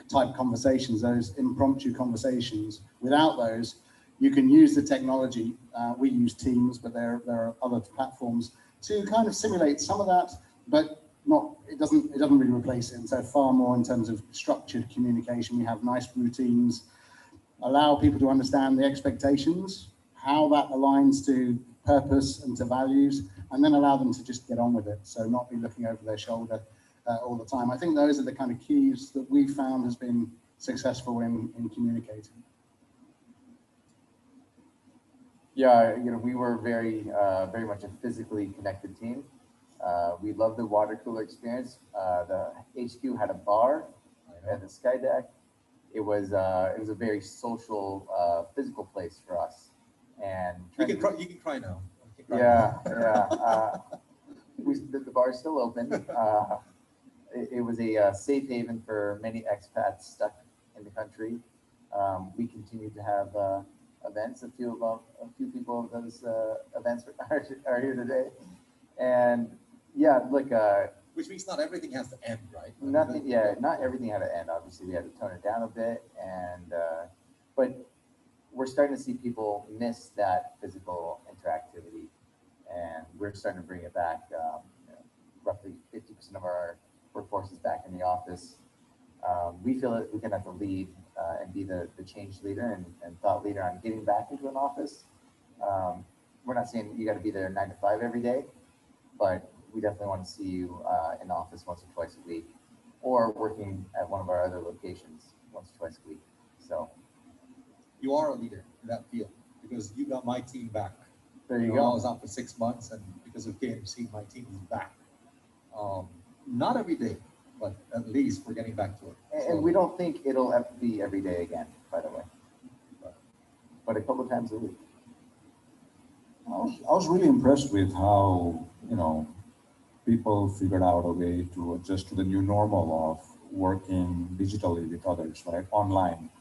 type conversations, those impromptu conversations. Without those, you can use the technology. We use Teams, but there are other platforms to kind of simulate some of that, but it doesn't really replace it. And so far more in terms of structured communication, we have nice routines, allow people to understand the expectations, how that aligns to purpose and to values, and then allow them to just get on with it. So not be looking over their shoulder all the time. I think those are the kind of keys that we found has been successful in communicating. Yeah, we were very much a physically connected team. We loved the water cooler experience. The HQ had a bar at the Sky Deck. It was a very social, physical place for us. And you can cry now. Yeah. The bar is still open. It was a safe haven for many expats stuck in the country. We continue to have events. A few people of those events are here today, and yeah, look. Which means not everything has to end, right? Nothing. Not everything had to end. Obviously, we had to tone it down a bit, and but we're starting to see people miss that physical interactivity, and we're starting to bring it back. Roughly 50% of our workforce is back in the office. We feel that we're going to have to lead and be the change leader and thought leader on getting back into an office. We're not saying you got to be there 9 to 5 every day, but we definitely want to see you in the office once or twice a week, or working at one of our other locations once or twice a week. So you are a leader in that field, because you got my team back. There you go. I was out for 6 months, and because of KMC, my team is back. Not every day, but at least we're getting back to it. And we don't think it'll have to be every day again, by the way, but a couple times a week. I was really impressed with how, people figured out a way to adjust to the new normal of working digitally with others, right, online.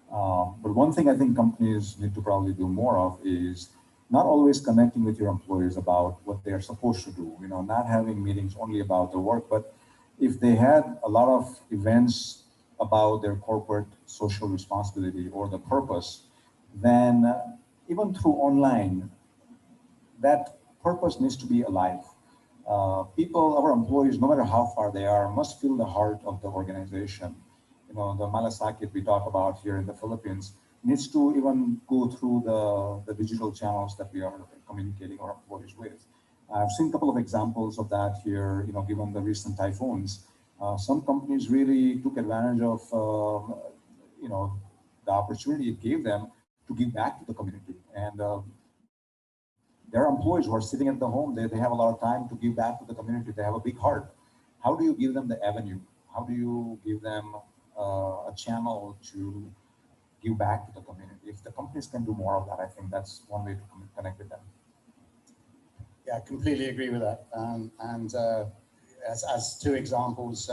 But one thing I think companies need to probably do more of is not always connecting with your employees about what they're supposed to do, not having meetings only about the work, but if they had a lot of events about their corporate social responsibility or the purpose, then even through online, that purpose needs to be alive. Our employees, no matter how far they are, must feel the heart of the organization. The malasakit we talk about here in the Philippines needs to even go through the digital channels that we are communicating our employees with. I've seen a couple of examples of that here, given the recent typhoons. Some companies really took advantage of, the opportunity it gave them to give back to the community. And their employees who are sitting at the home, they have a lot of time to give back to the community. They have a big heart. How do you give them the avenue? How do you give them a channel to give back to the community? If the companies can do more of that, I think that's one way to connect with them. Yeah, I completely agree with that. As two examples,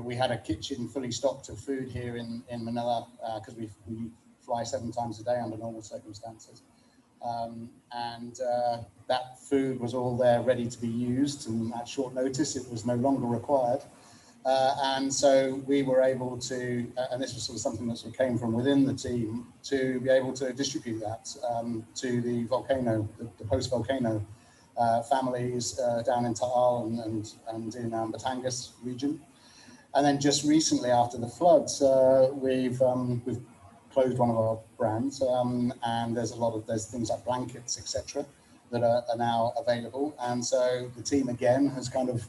we had a kitchen fully stocked of food here in Manila because we fly 7 times a day under normal circumstances. That food was all there ready to be used, and at short notice it was no longer required. And so we were able to, and this was sort of something that sort of came from within the team, to be able to distribute that to the volcano, the post-volcano families down in Taal and in Batangas region. And then just recently after the floods, we've closed one of our brands, and there's things like blankets, etc., that are now available. And so the team again has kind of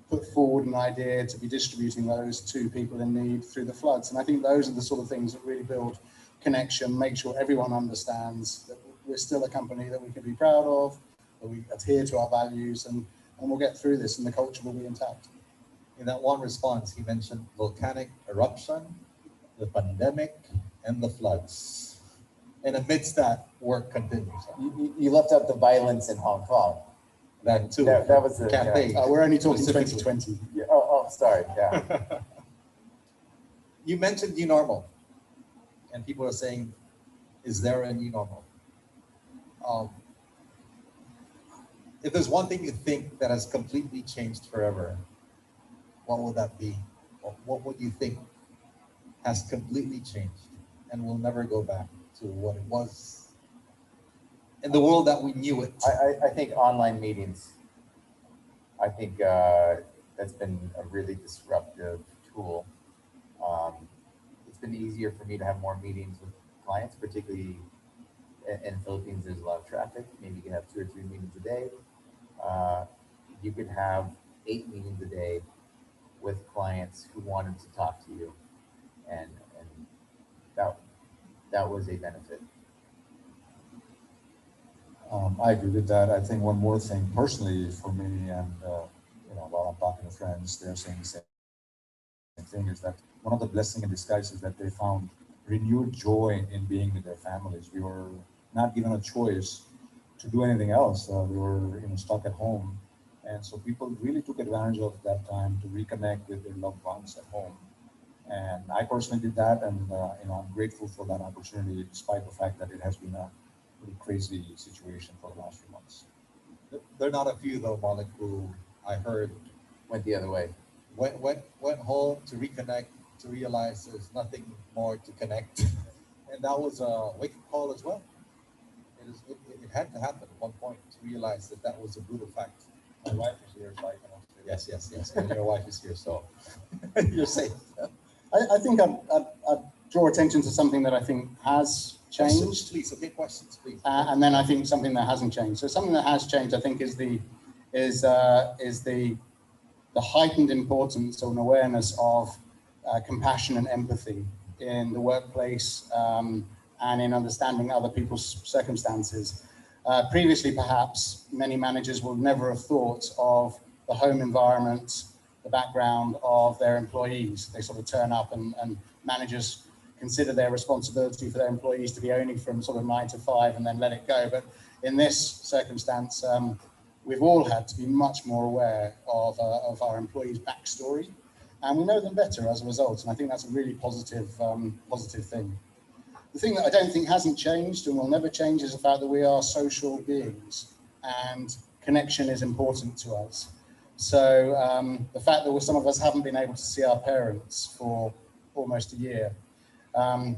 put forward an idea to be distributing those to people in need through the floods. And I think those are the sort of things that really build connection, make sure everyone understands that we're still a company that we can be proud of, that we adhere to our values, and we'll get through this and the culture will be intact. In that one response, he mentioned volcanic eruption, the pandemic, and the floods. And amidst that, work continues. You left out the violence in Hong Kong. That too. That was the campaign. We're only talking Specifically. 2020. Yeah. Oh, sorry. Yeah. You mentioned new normal, and people are saying, is there a new normal? If there's one thing you think that has completely changed forever, what would that be? What would you think has completely changed and will never go back to what it was in the world that we knew it? I think online meetings. I think that's been a really disruptive tool. It's been easier for me to have more meetings with clients, particularly in the Philippines. There's a lot of traffic. Maybe you can have 2 or 3 meetings a day. You could have 8 meetings a day with clients who wanted to talk to you, and that was a benefit. I agree with that. I think one more thing personally for me, and while I'm talking to friends, they're saying the same thing, is that one of the blessings in disguise is that they found renewed joy in being with their families. We were not given a choice to do anything else. We were stuck at home. And so people really took advantage of that time to reconnect with their loved ones at home. And I personally did that, and I'm grateful for that opportunity, despite the fact that it has been a pretty crazy situation for the last few months. There are not a few though, Maulik, who I heard Went the other way. went home to reconnect, to realize there's nothing more to connect. And that was a wake-up call as well. It had to happen at one point to realize that was a brutal fact. My wife is here, so I can also say that. Yes. And your wife is here, so you're safe. I think I'd draw attention to something that I think has changed. Questions, please. Okay, questions, please. And then I think something that hasn't changed. So something that has changed, I think, is the heightened importance or an awareness of compassion and empathy in the workplace, and in understanding other people's circumstances. Previously, perhaps, many managers would never have thought of the home environment, the background of their employees. They sort of turn up and managers consider their responsibility for their employees to be only from sort of 9 to 5 and then let it go. But in this circumstance, we've all had to be much more aware of our employees' backstory, and we know them better as a result. And I think that's a really positive thing. The thing that I don't think hasn't changed and will never change is the fact that we are social beings and connection is important to us. So the fact that some of us haven't been able to see our parents for almost a year,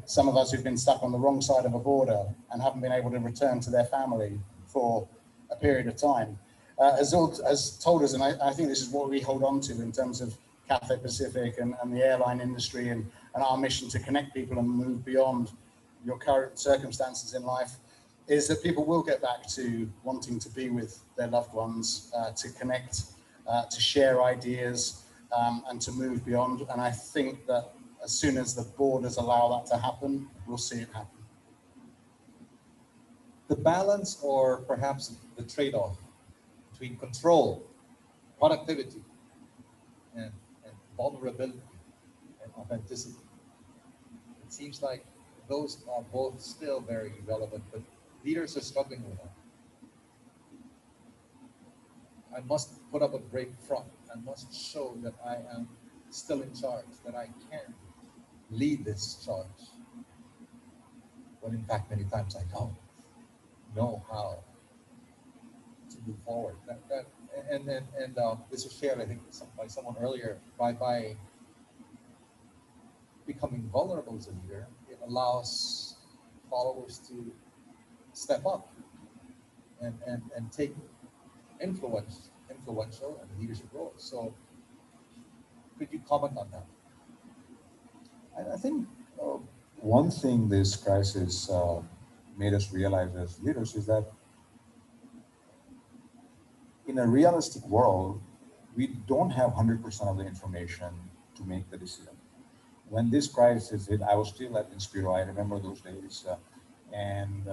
some of us who've been stuck on the wrong side of a border and haven't been able to return to their family for a period of time, has told us, and I think this is what we hold on to in terms of Cathay Pacific and the airline industry and our mission to connect people and move beyond your current circumstances in life, is that people will get back to wanting to be with their loved ones, to connect, to share ideas, and to move beyond. And I think that as soon as the borders allow that to happen, we'll see it happen. The balance, or perhaps the trade-off between control, productivity, and vulnerability and authenticity. It seems like those are both still very relevant, but leaders are struggling with that. I must put up a brave front. I must show that I am still in charge, that I can lead this charge. When in fact, many times I don't know how to move forward. This was shared, I think, by someone earlier. By becoming vulnerable as a leader, it allows followers to step up and take influential and leadership roles. So, could you comment on that? I think one thing this crisis made us realize as leaders is that in a realistic world, we don't have 100% of the information to make the decision. When this crisis hit, I was still at Inspiro. I remember those days, and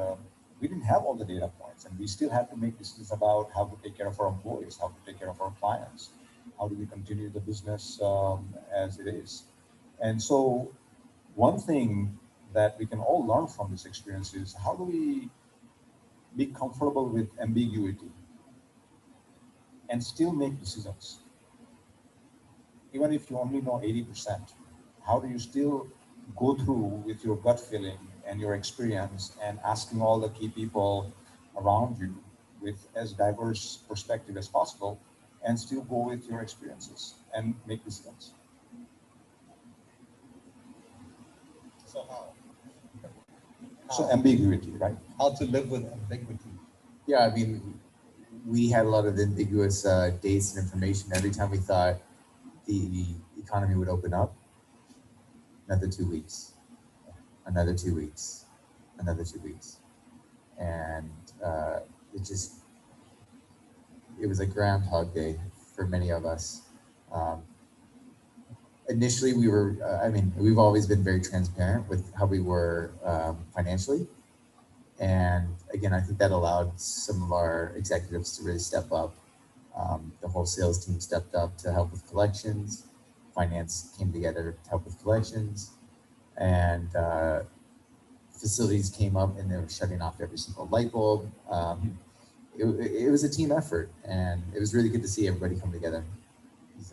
we didn't have all the data points, and we still had to make decisions about how to take care of our employees, how to take care of our clients, how do we continue the business as it is. And so one thing that we can all learn from this experience is how do we be comfortable with ambiguity and still make decisions? Even if you only know 80%, how do you still go through with your gut feeling and your experience and asking all the key people around you with as diverse perspective as possible and still go with your experiences and make decisions? So So ambiguity, right? how to live with ambiguity? Yeah, I mean, we had a lot of ambiguous dates and information. Every time we thought the economy would open up, another 2 weeks, another 2 weeks, another 2 weeks. And it was a Groundhog Day for many of us. Initially, we've always been very transparent with how we were financially. And again, I think that allowed some of our executives to really step up. The whole sales team stepped up to help with collections. Finance came together to help with collections. And facilities came up and they were shutting off every single light bulb. It was a team effort, and it was really good to see everybody come together these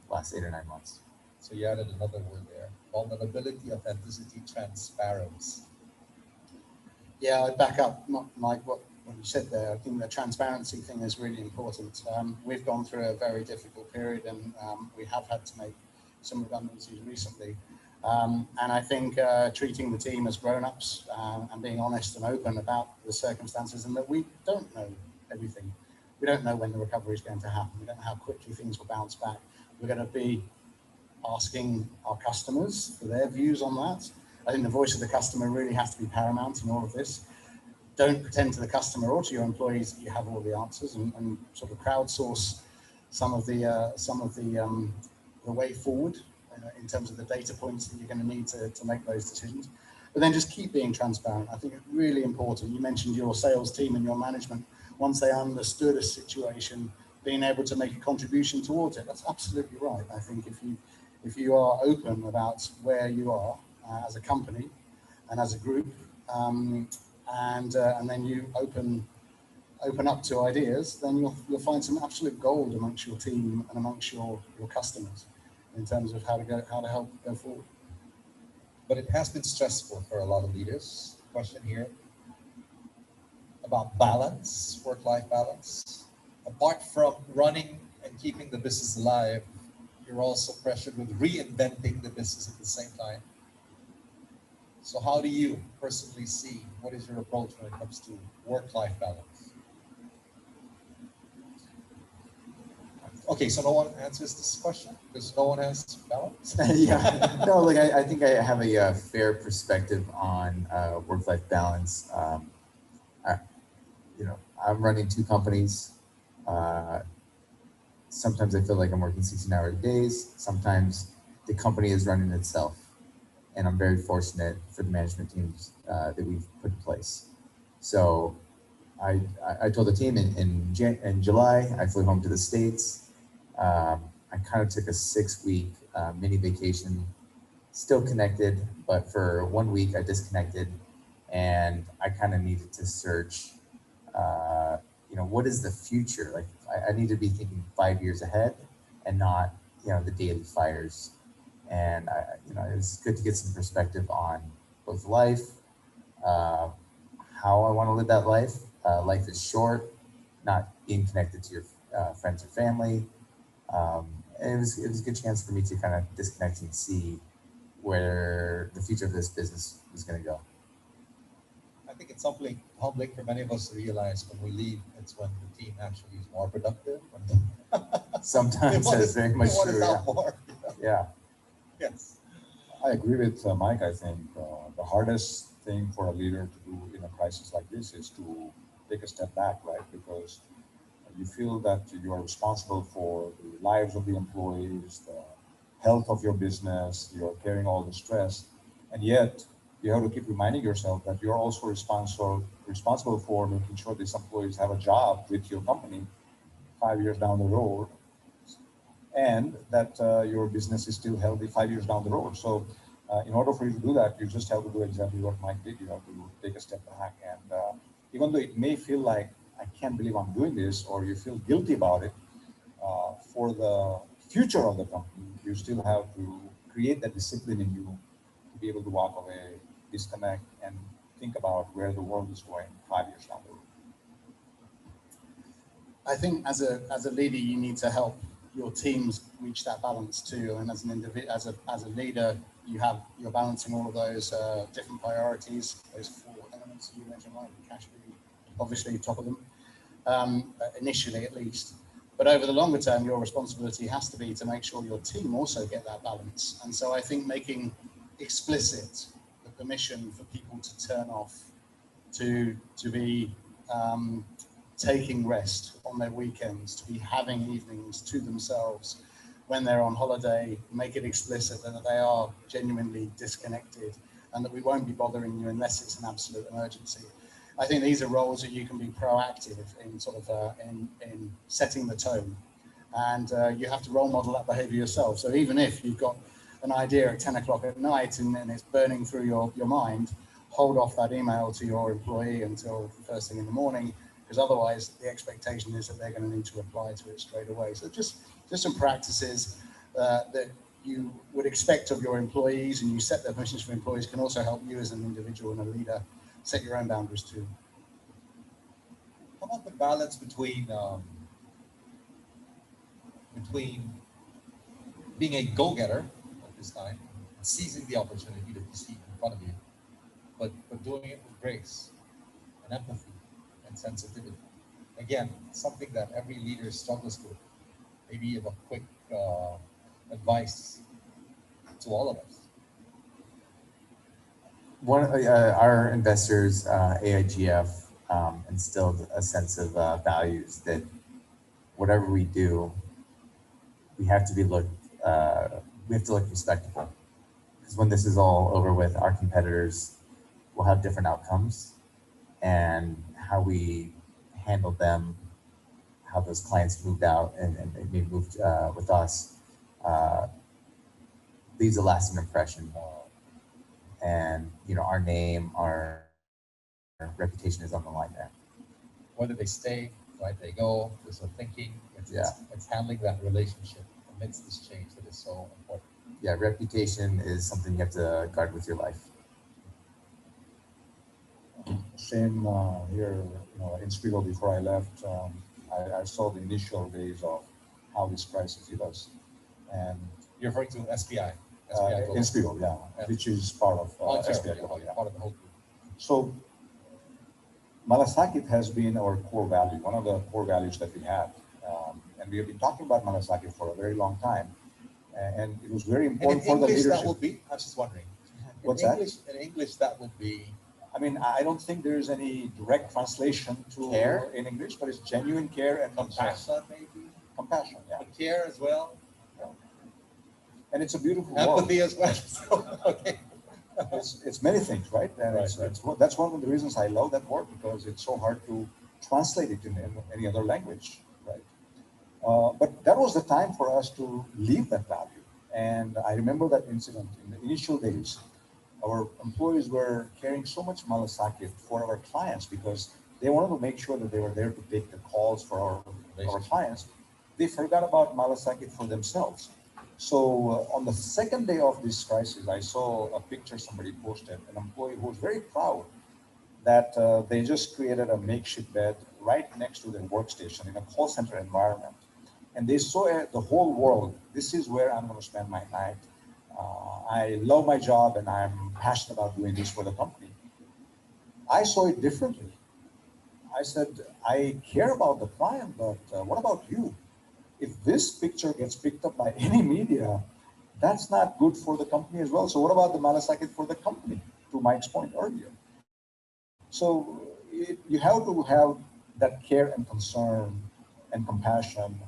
last 8 or 9 months. So you added another word there: vulnerability, authenticity, transparency. Yeah, I'd back up, Mike, what you said there. I think the transparency thing is really important. We've gone through a very difficult period, and we have had to make some redundancies recently. And I think treating the team as grown-ups and being honest and open about the circumstances, and that we don't know everything. We don't know when the recovery is going to happen. We don't know how quickly things will bounce back. We're going to be asking our customers for their views on that. I think the voice of the customer really has to be paramount in all of this. Don't pretend to the customer or to your employees that you have all the answers, and sort of crowdsource some of the way forward in terms of the data points that you're going to need to make those decisions. But then just keep being transparent. I think it's really important. You mentioned your sales team and your management. Once they understood a situation, being able to make a contribution towards it. That's absolutely right. I think if you are open about where you are as a company and as a group, and then you open up to ideas, then you'll find some absolute gold amongst your team and amongst your customers in terms of how to help go forward. But it has been stressful for a lot of leaders. Question here about balance, work-life balance. Apart from running and keeping the business alive, you're also pressured with reinventing the business at the same time. So how do you personally see, what is your approach when it comes to work-life balance? Okay, so no one answers this question because no one has balance? Yeah, no, look, I think I have a fair perspective on work-life balance. I'm running 2 companies. Sometimes I feel like I'm working 16-hour days. Sometimes the company is running itself. And I'm very fortunate for the management teams that we've put in place. So I told the team in July, I flew home to the States. I kind of took a 6-week mini vacation, still connected, but for 1 week I disconnected, and I kind of needed to search, what is the future? Like I need to be thinking 5 years ahead and not, the daily fires. And it was good to get some perspective on both life, how I want to live that life. Life is short, not being connected to your friends or family. And it was a good chance for me to kind of disconnect and see where the future of this business was going to go. I think it's humbling for many of us to realize when we leave, it's when the team actually is more productive. Sometimes that's very much true. More. Yeah. Yes. I agree with Mike. I think the hardest thing for a leader to do in a crisis like this is to take a step back, right? Because you feel that you are responsible for the lives of the employees, the health of your business, you're carrying all the stress, and yet you have to keep reminding yourself that you're also responsible for making sure these employees have a job with your company 5 years down the road, and that your business is still healthy 5 years down the road. So in order for you to do that, you just have to do exactly what Mike did. You have to take a step back. And even though it may feel like, I can't believe I'm doing this, or you feel guilty about it, for the future of the company, you still have to create that discipline in you to be able to walk away, disconnect, and think about where the world is going 5 years down the road. I think as a leader, you need to help your teams reach that balance too. And as an individual, as a leader, you're balancing all of those different priorities, those 4 elements you mentioned, like cash being obviously top of them, initially at least. But over the longer term, your responsibility has to be to make sure your team also get that balance. And so I think making explicit the permission for people to turn off, to be taking rest on their weekends, to be having evenings to themselves when they're on holiday, make it explicit that they are genuinely disconnected and that we won't be bothering you unless it's an absolute emergency. I think these are roles that you can be proactive in sort of in setting the tone, and you have to role model that behavior yourself. So even if you've got an idea at 10 o'clock at night and it's burning through your mind, hold off that email to your employee until the first thing in the morning, because otherwise the expectation is that they're going to need to reply to it straight away. So just some practices that you would expect of your employees, and you set their permissions for employees, can also help you as an individual and a leader set your own boundaries too. How about the balance between being a go-getter at this time, seizing the opportunity that you see in front of you, but doing it with grace and empathy and sensitivity? Again, something that every leader struggles with. Maybe you have a quick advice to all of us. One our investors, AIGF, instilled a sense of values that whatever we do, we have to look respectable. Because when this is all over with, our competitors will have different outcomes, and how we handle them, how those clients moved out and maybe moved with us, leaves a lasting impression. And our name, our reputation is on the line there. Whether they stay, right, they go, there's a thinking, it's handling that relationship amidst this change that is so important. Yeah, reputation is something you have to guard with your life. Same here, in Spiegel before I left, I saw the initial days of how this crisis hit us. And you're referring to SPI? In Spiegel, yeah, which is part of SPI. Part of the whole group. So Malasakit has been our core value, one of the core values that we have. And we have been talking about Malasakit for a very long time. And it was very important for the leadership. That would be, I was just wondering. What's that? In English, that would be? I mean, I don't think there's any direct translation to care in English, but it's genuine care and compassion, maybe? Compassion, yeah. But care as well? Yeah. And it's a beautiful empathy word. As well. Okay. It's many things, right? And that's one of the reasons I love that word, because it's so hard to translate it in any other language, right? But that was the time for us to leave that value. And I remember that incident in the initial days. Our employees were carrying so much malasakit for our clients because they wanted to make sure that they were there to take the calls for our clients. They forgot about malasakit for themselves. So on the second day of this crisis, I saw a picture somebody posted, an employee who was very proud that they just created a makeshift bed right next to their workstation in a call center environment. And they saw the whole world. This is where I'm going to spend my night. I love my job and I'm passionate about doing this for the company. I saw it differently. I said, I care about the client, but what about you? If this picture gets picked up by any media, that's not good for the company as well. So what about the malasakit for the company, to Mike's point earlier? So you have to have that care and concern and compassion,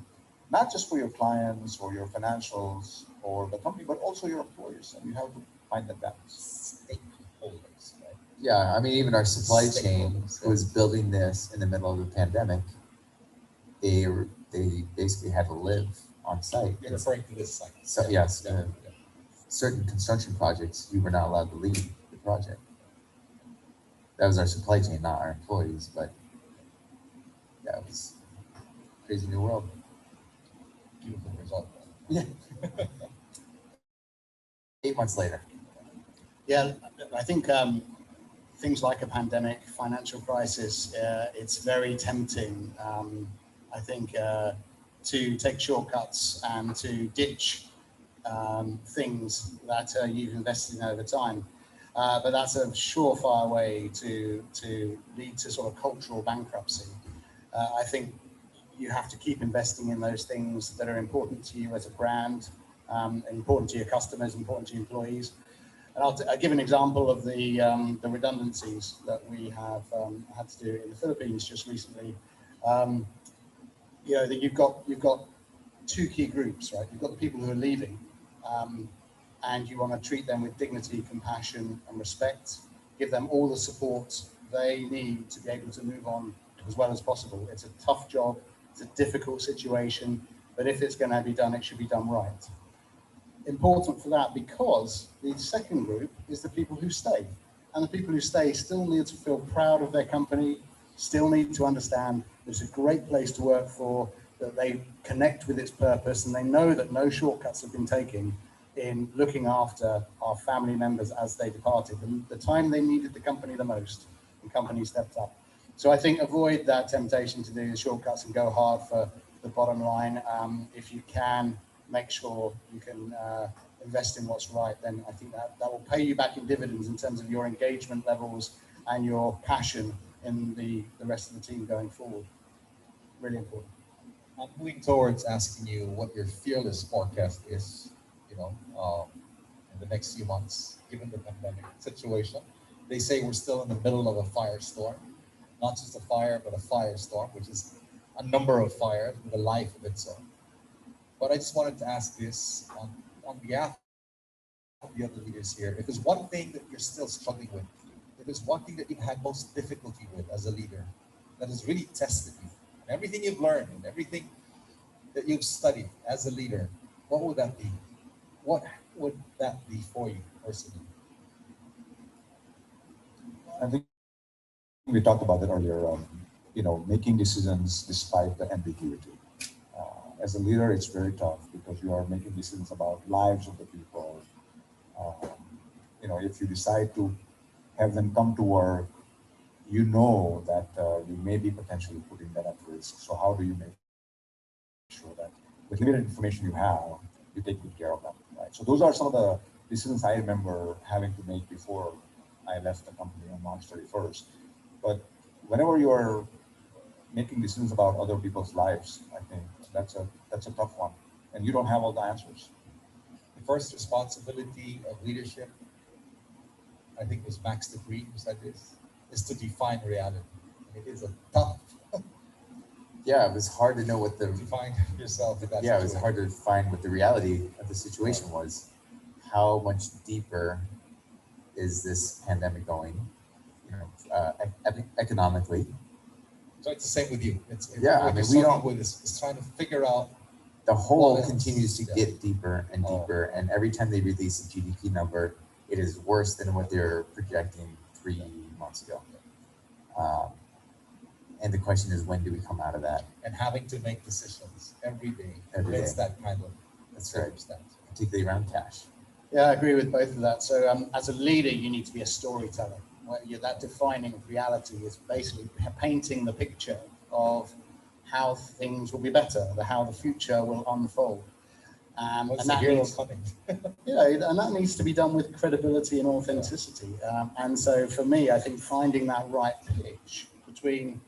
not just for your clients or your financials or the company, but also your employees. And you have to find that balance. Stakeholders, right? Yeah, I mean, even our supply chain was building this in the middle of the pandemic. They basically had to live on site. You're referring to this site. So yes, certain construction projects, we were not allowed to leave the project. That was our supply chain, not our employees, but yeah, it was a crazy new world. Beautiful result. Yeah. 8 months later. Yeah, I think things like a pandemic, financial crisis, it's very tempting, I think, to take shortcuts and to ditch things that you've invested in over time. But that's a surefire way to lead to sort of cultural bankruptcy. I think you have to keep investing in those things that are important to you as a brand, important to your customers, important to your employees. And I'll give an example of the redundancies that we have had to do in the Philippines just recently. You know, that you've got two key groups, right? You've got the people who are leaving, and you want to treat them with dignity, compassion, and respect. Give them all the support they need to be able to move on as well as possible. It's a tough job. It's a difficult situation, but if it's going to be done, it should be done right. Important for that because the second group is the people who stay. And the people who stay still need to feel proud of their company, still need to understand it's a great place to work for, that they connect with its purpose, and they know that no shortcuts have been taken in looking after our family members as they departed. The time they needed the company the most, the company stepped up. So I think avoid that temptation to do the shortcuts and go hard for the bottom line. If you can, make sure you can invest in what's right, then I think that will pay you back in dividends in terms of your engagement levels and your passion in the rest of the team going forward. Really important. I'm moving towards asking you what your fearless forecast is, you know, in the next few months, given the pandemic situation. They say we're still in the middle of a firestorm, not just a fire, but a firestorm, which is a number of fires with a life of its own. But I just wanted to ask this on behalf of the other leaders here. If there's one thing that you're still struggling with, if there's one thing that you've had most difficulty with as a leader, that has really tested you, and everything you've learned and everything that you've studied as a leader, what would that be? What would that be for you personally? I think we talked about it earlier, you know, making decisions despite the ambiguity. As a leader, it's very tough because you are making decisions about lives of the people. You know, if you decide to have them come to work, you know that you may be potentially putting them at risk. So how do you make sure that with limited information you have, you take good care of them, right? So those are some of the decisions I remember having to make before I left the company on March 31st. But whenever you're making decisions about other people's lives, I think that's a tough one, and you don't have all the answers. The first responsibility of leadership, I think, was Max de Pree who said this, is to define reality. And it is a tough. Yeah, it was hard to know what the define yourself. it was hard to find what the reality of the situation was. How much deeper is this pandemic going? You know, economically. So it's the same with you. I mean, we don't. With it's trying to figure out. The hole continues to get deeper and deeper, and every time they release a GDP number, it is worse than what they're projecting 3 months ago. And the question is, when do we come out of that? And having to make decisions every day. Every It's day. that kind of circumstance, particularly around cash. Yeah, I agree with both of that. So as a leader, you need to be a storyteller. That defining reality is basically painting the picture of how things will be better, how the future will unfold. And that needs, and that needs to be done with credibility and authenticity. And so for me, I think finding that right pitch between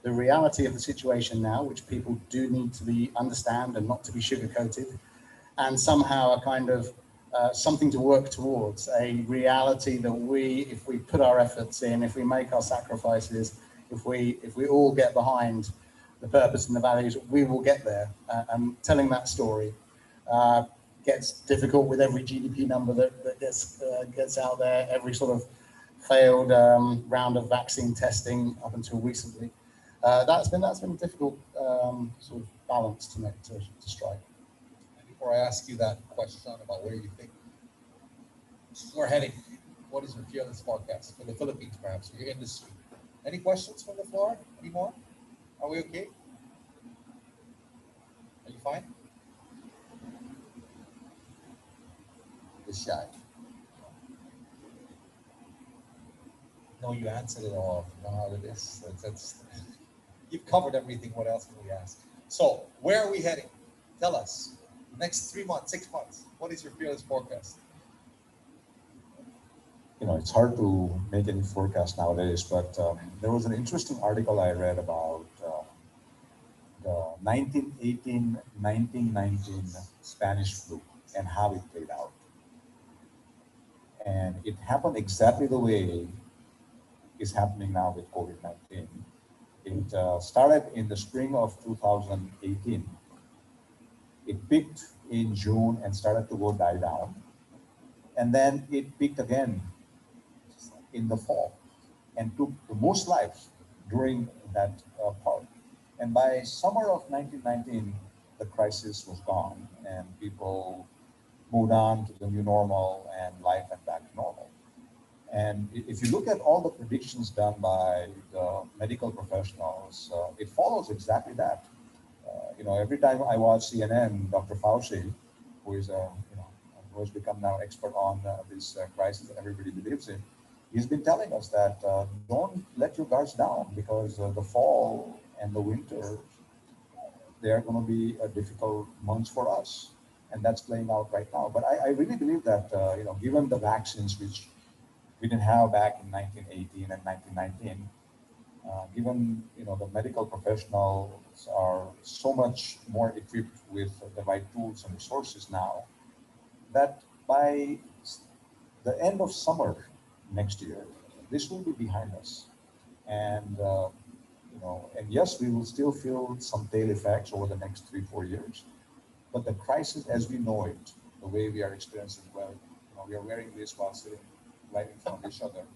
the reality of the situation now, which people do need to understand and not to be sugarcoated, and somehow a kind of something to work towards, a reality that if we put our efforts in, if we make our sacrifices, if we all get behind the purpose and the values, we will get there. And telling that story gets difficult with every GDP number that gets out there, every sort of failed round of vaccine testing up until recently. That's been a difficult sort of balance to strike. Before I ask you that question about where you think we're heading, what is your fearless forecast for the Philippines, perhaps, for your industry? Any questions from the floor? Any more? Are we okay? Are you fine? Just shy. No, you answered it all. You know how it is. You've covered everything. What else can we ask? So, where are we heading? Tell us. Next 3 months, 6 months. What is your fearless forecast? It's hard to make any forecast nowadays, but there was an interesting article I read about the 1918-1919 Spanish flu and how it played out. And it happened exactly the way is happening now with COVID-19. It started in the spring of 2018. It peaked in June and started to die down. And then it peaked again in the fall and took the most lives during that part. And by summer of 1919, the crisis was gone and people moved on to the new normal and life went back to normal. And if you look at all the predictions done by the medical professionals, it follows exactly that. Every time I watch CNN, Dr. Fauci, who has become now expert on this crisis that everybody believes in, he's been telling us that don't let your guards down because the fall and the winter, they are going to be difficult months for us. And that's playing out right now. But I really believe that, given the vaccines, which we didn't have back in 1918 and 1919, given the medical professionals are so much more equipped with the right tools and resources now, that by the end of summer next year, this will be behind us. And and yes, we will still feel some tail effects over the next 3-4 years. But the crisis as we know it, the way we are experiencing, we are wearing this while sitting right in front of each other,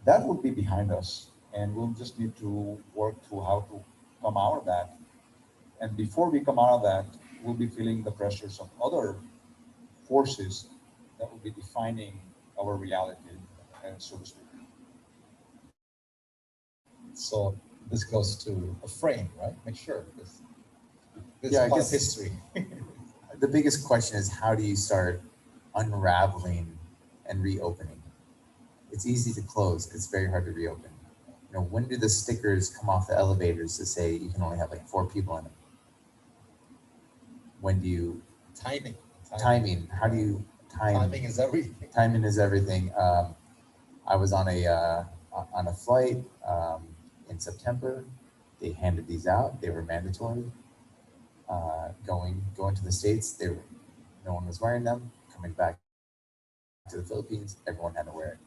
that will be behind us. And we'll just need to work through how to come out of that. And before we come out of that, we'll be feeling the pressures of other forces that will be defining our reality, so to speak. So this goes to a frame, right? Make sure this I is part guess of history. the biggest question is, how do you start unraveling and reopening? It's easy to close. It's very hard to reopen. When do the stickers come off the elevators to say you can only have like 4 people in them? When do you Timing. How do you time? Timing is everything. Timing is everything. I was on a flight in September. They handed these out. They were mandatory. Going to the States, no one was wearing them. Coming back to the Philippines, everyone had to wear it.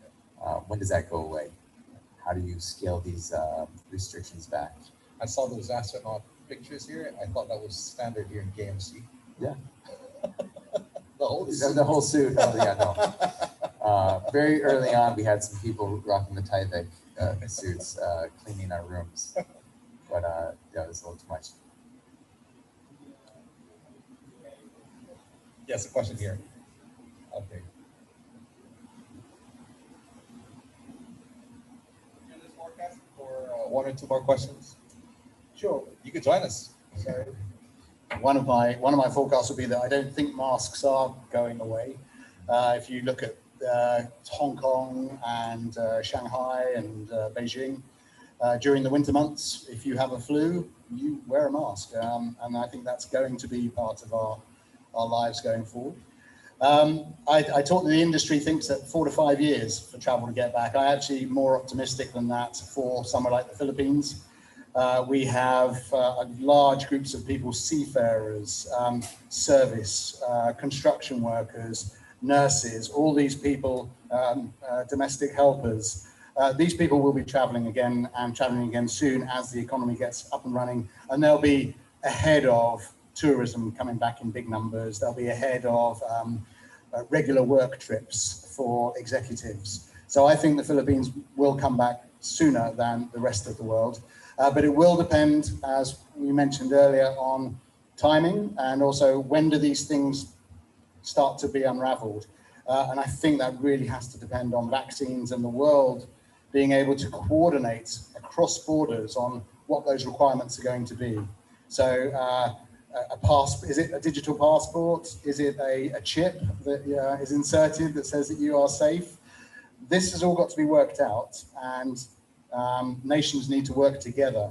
When does that go away? How do you scale these restrictions back? I saw those astronaut pictures here. I thought that was standard here in KMC. Yeah. The whole suit. Oh, yeah, no. Very early on, we had some people rocking the Tyvek suits, cleaning our rooms. But that was a little too much. Yes, a question here. Okay. This forecast for 1 or 2 more questions? Sure. You could join us. So one of my forecasts would be that I don't think masks are going away. If you look at Hong Kong and Shanghai and Beijing, during the winter months, if you have a flu, you wear a mask. And I think that's going to be part of our lives going forward. I talk that the industry thinks that 4 to 5 years for travel to get back. I'm actually more optimistic than that for somewhere like the Philippines. We have large groups of people, seafarers, service, construction workers, nurses, all these people, domestic helpers. These people will be traveling again soon as the economy gets up and running, and they'll be ahead of tourism coming back in big numbers. They'll be ahead of regular work trips for executives. So I think the Philippines will come back sooner than the rest of the world. But it will depend, as we mentioned earlier, on timing and also when do these things start to be unraveled. And I think that really has to depend on vaccines and the world being able to coordinate across borders on what those requirements are going to be. So is it a digital passport? Is it a chip that is inserted that says that you are safe? This has all got to be worked out, and nations need to work together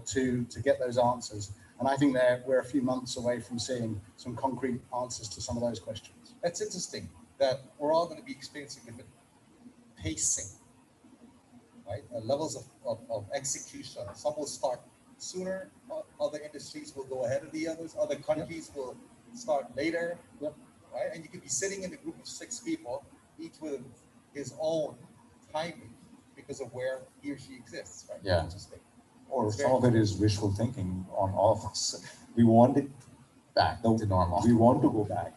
to get those answers. And I think we're a few months away from seeing some concrete answers to some of those questions. That's interesting that we're all going to be experiencing different pacing, right? Levels of execution. Some will start sooner, other industries will go ahead of the others, other countries will start later, right? And you could be sitting in a group of 6 people, each with his own timing because of where he or she exists, right? Yeah. Interesting. Or some of it is wishful thinking on all of us. We want it back to normal. We want to go back,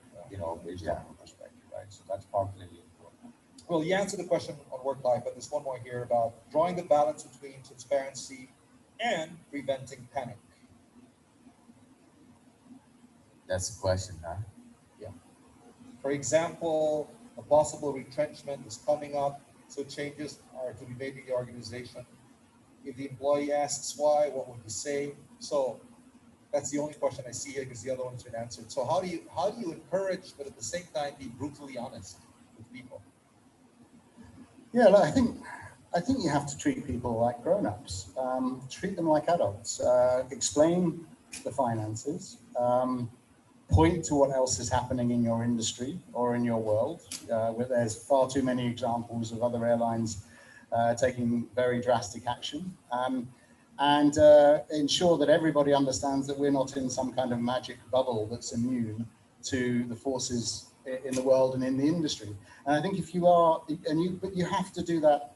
based on our perspective, right? So that's partly important. Well, you answered the question on work life, but there's one more here about drawing the balance between transparency and preventing panic. That's the question, huh? Yeah. For example, a possible retrenchment is coming up, so changes are to be made in the organization. If the employee asks why, what would you say? So that's the only question I see here because the other one's been answered. So how do you encourage, but at the same time be brutally honest with people? Yeah, look, I think you have to treat people like grown-ups. Treat them like adults. Explain the finances. Point to what else is happening in your industry or in your world. Where there's far too many examples of other airlines taking very drastic action. And ensure that everybody understands that we're not in some kind of magic bubble that's immune to the forces in the world and in the industry. And I think if you are, but you have to do that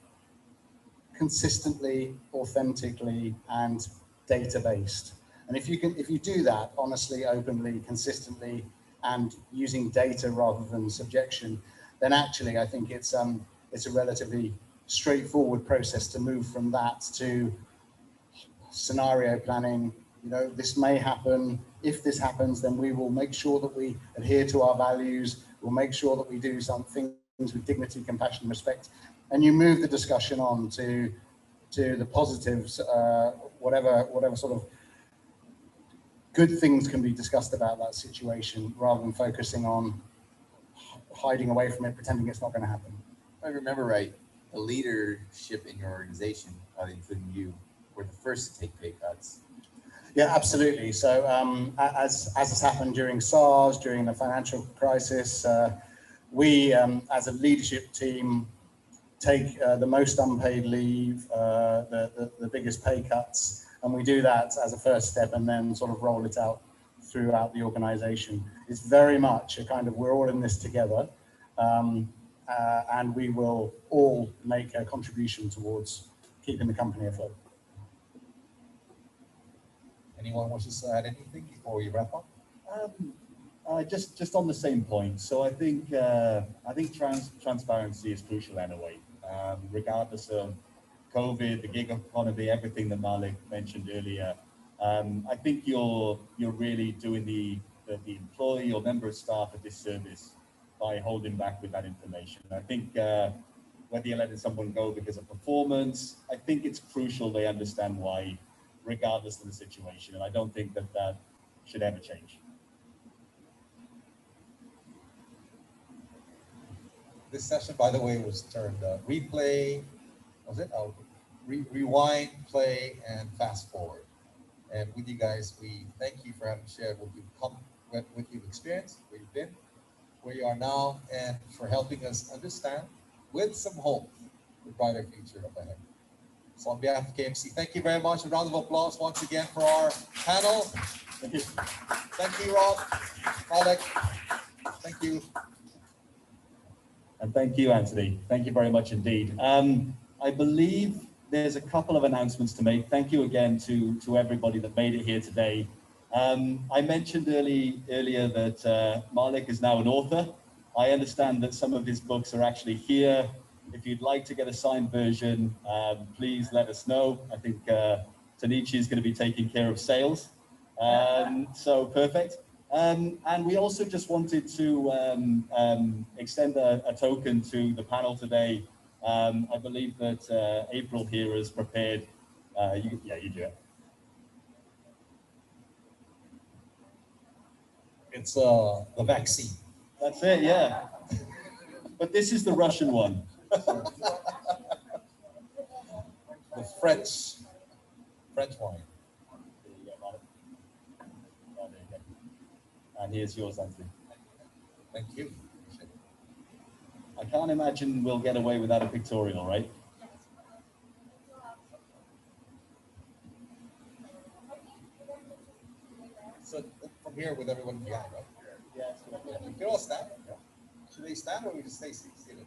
consistently, authentically, and data-based. And if you do that honestly, openly, consistently, and using data rather than subjection, then actually I think it's a relatively straightforward process to move from that to scenario planning. This may happen. If this happens, then we will make sure that we adhere to our values. We'll make sure that we do some things with dignity, compassion, and respect. And you move the discussion on to the positives, whatever sort of good things can be discussed about that situation, rather than focusing on hiding away from it, pretending it's not going to happen. If I remember right, the leadership in your organization, including you, were the first to take pay cuts. Yeah, absolutely. So as has happened during SARS, during the financial crisis, we as a leadership team take the most unpaid leave, the biggest pay cuts, and we do that as a first step and then sort of roll it out throughout the organization. It's very much a kind of, we're all in this together, and we will all make a contribution towards keeping the company afloat. Anyone wishes to add anything before we wrap up? Just on the same point. So I think transparency is crucial anyway, regardless of COVID, the gig economy, everything that Maulik mentioned earlier. I think you're really doing the employee or member of staff a disservice by holding back with that information. I think whether you're letting someone go because of performance, I think it's crucial they understand why, regardless of the situation. And I don't think that should ever change. This session, by the way, was turned replay. Was it? rewind, play, and fast forward. And with you guys, we thank you for having shared what you've experienced, where you've been, where you are now, and for helping us understand with some hope the brighter future up ahead. So on behalf of KMC, thank you very much. A round of applause once again for our panel. Thank you. Thank you, Rob, Maulik. Thank you. And thank you, Anthony. Thank you very much indeed. I believe there's a couple of announcements to make. Thank you again to everybody that made it here today. I mentioned earlier that Maulik is now an author. I understand that some of his books are actually here. If you'd like to get a signed version, please let us know. I think Tanichi is going to be taking care of sales. So perfect. And we also just wanted to extend a token to the panel today. I believe that April here has prepared. You do it. It's the vaccine. That's it, yeah. But this is the Russian one. The French wine. There you go, Maulik. Oh, there you go. And here's yours, Anthony. Thank you. I can't imagine we'll get away without a pictorial, right? So from here with everyone behind, right? Yes. You can all stand. Should they stand or we just stay seated?